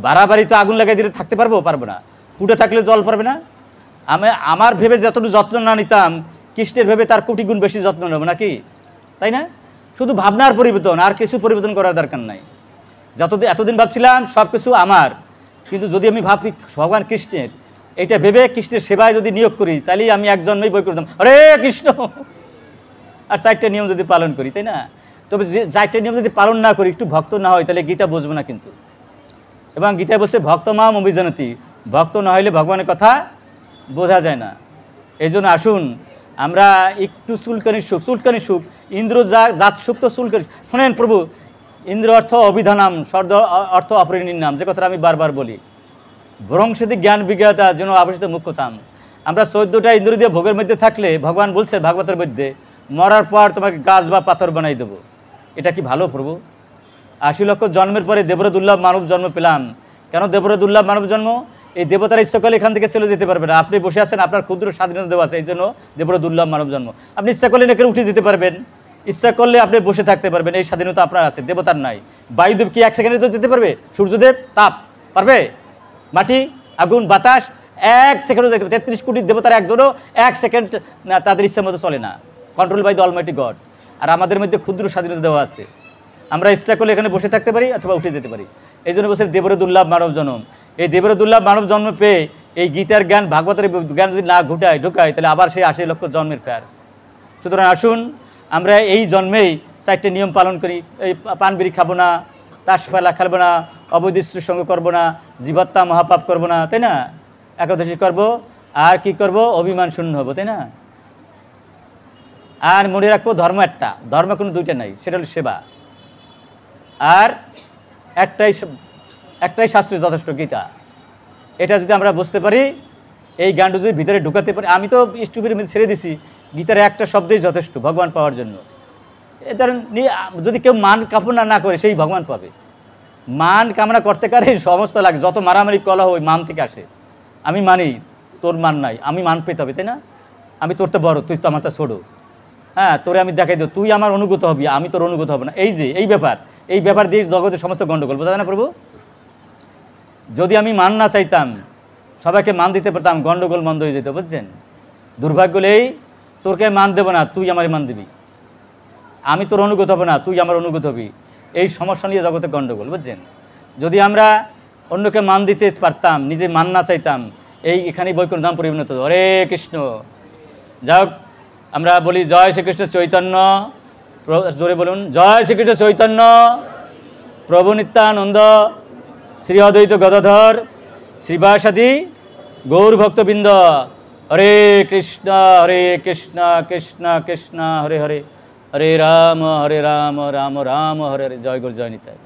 ভাড়া বাড়ি তো আগুন লাগাই দিলে থাকতে পারবো না। ফুটে থাকলে জল পারবে না। আমার ভেবে যতটুকু যত্ন না নিতাম, কৃষ্ণের ভেবে তার কোটি গুণ বেশি যত্ন নেব নাকি? তাই না? শুধু ভাবনার পরিবর্তন, আর কিছু পরিবর্তন করার দরকার নাই। এতদিন ভাবছিলাম সব কিছু আমার, কিন্তু যদি আমি ভাবি ভগবান কৃষ্ণের, এটা ভেবে কৃষ্ণের সেবায় যদি নিয়োগ করি, তাহলেই আমি এক জন্মেই বই করতাম হরে কৃষ্ণ। আর 4টে নিয়ম যদি পালন করি, তাই না? তবে যে 4টে নিয়ম যদি পালন না করি, একটু ভক্ত না হয়, তাহলে গীতা বুঝবো না কিন্তু। এবং গীতায় বলছে ভক্ত মাম অভিজানতি, ভক্ত না হইলে ভগবানের কথা বোঝা যায় না। এই জন্য আসুন আমরা একটু চুলকানি সুখ, ইন্দ্র জাত সুখ তো চুলকানি। শোনেন প্রভু, ইন্দ্র অর্থ অভিধানাম, শব্দ অর্থ অপরিণীর নাম, যে কথাটা আমি বারবার বলি। ভ্রংসিত জ্ঞান বিজ্ঞাতা যেন আবশ্যিত মুখ্যতাম। আমরা 14টা ইন্দ্র দিয়ে ভোগের মধ্যে থাকলে ভগবান বলছে ভাগবতের মধ্যে, মরার পর তোমাকে গাছ বা পাথর বানাই দেবো। এটা কি ভালো প্রভু? 80 লক্ষ জন্মের পরে দেবরদুর্লভ মানব জন্ম পেলাম। কেন দেবরদুর্লভ মানব জন্ম? এই দেবতার ইচ্ছা করলে এখান থেকে চলে যেতে পারবেন। আপনি বসে আছেন, আপনার ক্ষুদ্র স্বাধীনতা দেওয়া আছে, এই জন্য দেবরদুর্লভ মানব জন্ম। আপনি ইচ্ছা করলে এখানে উঠে যেতে পারবেন, ইচ্ছা করলে আপনি বসে থাকতে পারবেন, এই স্বাধীনতা আপনার আছে, দেবতার নাই। বায়ুদেব কি 1 সেকেন্ডে যেতে পারবে? সূর্যদেব তাপ পারবে? মাটি, আগুন, বাতাস 1 সেকেন্ডও যেতে পারবে। 33 কোটি দেবতার একজনও 1 সেকেন্ড না তাদের ইচ্ছার মতো চলে না। Control by the almighty God. আর আমাদের মধ্যে ক্ষুদ্র স্বাধীনতা দেওয়া আছে। আমরা ইচ্ছা করলে এখানে বসে থাকতে পারি অথবা উঠে যেতে পারি। এই জন্য বলছে দেবরদুর্লভ মানব জন্ম। এই দেবরদুর্লভ মানব জন্ম পেয়ে এই গীতার জ্ঞান, ভাগবতের জ্ঞান যদি না ঢুকায়, তাহলে আবার সেই 80 লক্ষ জন্মের ফের। সুতরাং আসুন আমরা এই জন্মেই 4টে নিয়ম পালন করি। এই পান বিড়ি খাবো না, তাস খেলা খেলবো না, অবৈধ স্ত্রীর সঙ্গে করবো না, জীবাত্মা মহাপাপ করবো না, তাই না? একাদশী করবো, আর কি করব? অভিমান শূন্য হবো, তাই না? আর মনে রাখবো ধর্ম একটা, ধর্ম কোনো 2টা নাই, সেটা হলো সেবা। আর একটাই শাস্ত্রে যথেষ্ট, গীতা। এটা যদি আমরা বুঝতে পারি, এই জ্ঞানটা যদি ভিতরে ঢুকাতে পারি, আমি তো স্টুপের মধ্যে ছেড়ে দিছি, গীতার একটা শব্দই যথেষ্ট ভগবান পাওয়ার জন্য। এ ধরেন যদি কেউ মান কামনা না করে, সেই ভগবান পাবে। মান কামনা করতে কারে সমস্ত লাগে, যত মারামারি কলহ ওই মান থেকে আসে। আমি মানি তোর মান নাই, আমি মান পেতে হবে, তাই না? আমি তোর তো বড়, তুই তো আমার তো ছোটো। হ্যাঁ, তোরে আমি দেখাই দেবো, তুই আমার অনুগত হবি, আমি তোর অনুগত হব না। এই ব্যাপার দিয়ে জগতের সমস্ত গণ্ডগোল। বোঝা যায় না প্রভু? যদি আমি মান না চাইতাম, সবাইকে মান দিতে পারতাম, গণ্ডগোল বন্ধ হয়ে যেত। বুঝছেন? দুর্ভাগ্য এই, তোরকে মান দেবো না, তুই আমার মান দিবি। আমি তোর অনুগত হব না, তুই আমার অনুগত হবি, এই সমস্যা নিয়ে জগতে গণ্ডগোল, বুঝছেন? যদি আমরা অন্যকে মান দিতে পারতাম, নিজে মান না চাইতাম, এখানেই বৈকুণ্ঠ ধাম পরিণত হতো। হরে কৃষ্ণ। যাক, আমরা বলি জয় শ্রীকৃষ্ণ চৈতন্য, জোরে বলুন, জয় শ্রীকৃষ্ণ চৈতন্য প্রভু নিত্যানন্দ শ্রী অদ্বৈত গদাধর শ্রীবাসাদি গৌর ভক্তবৃন্দ। হরে কৃষ্ণ কৃষ্ণ কৃষ্ণ হরে হরে, হরে রাম রাম রাম হরে হরে। জয় গুরু, জয় নিতাই।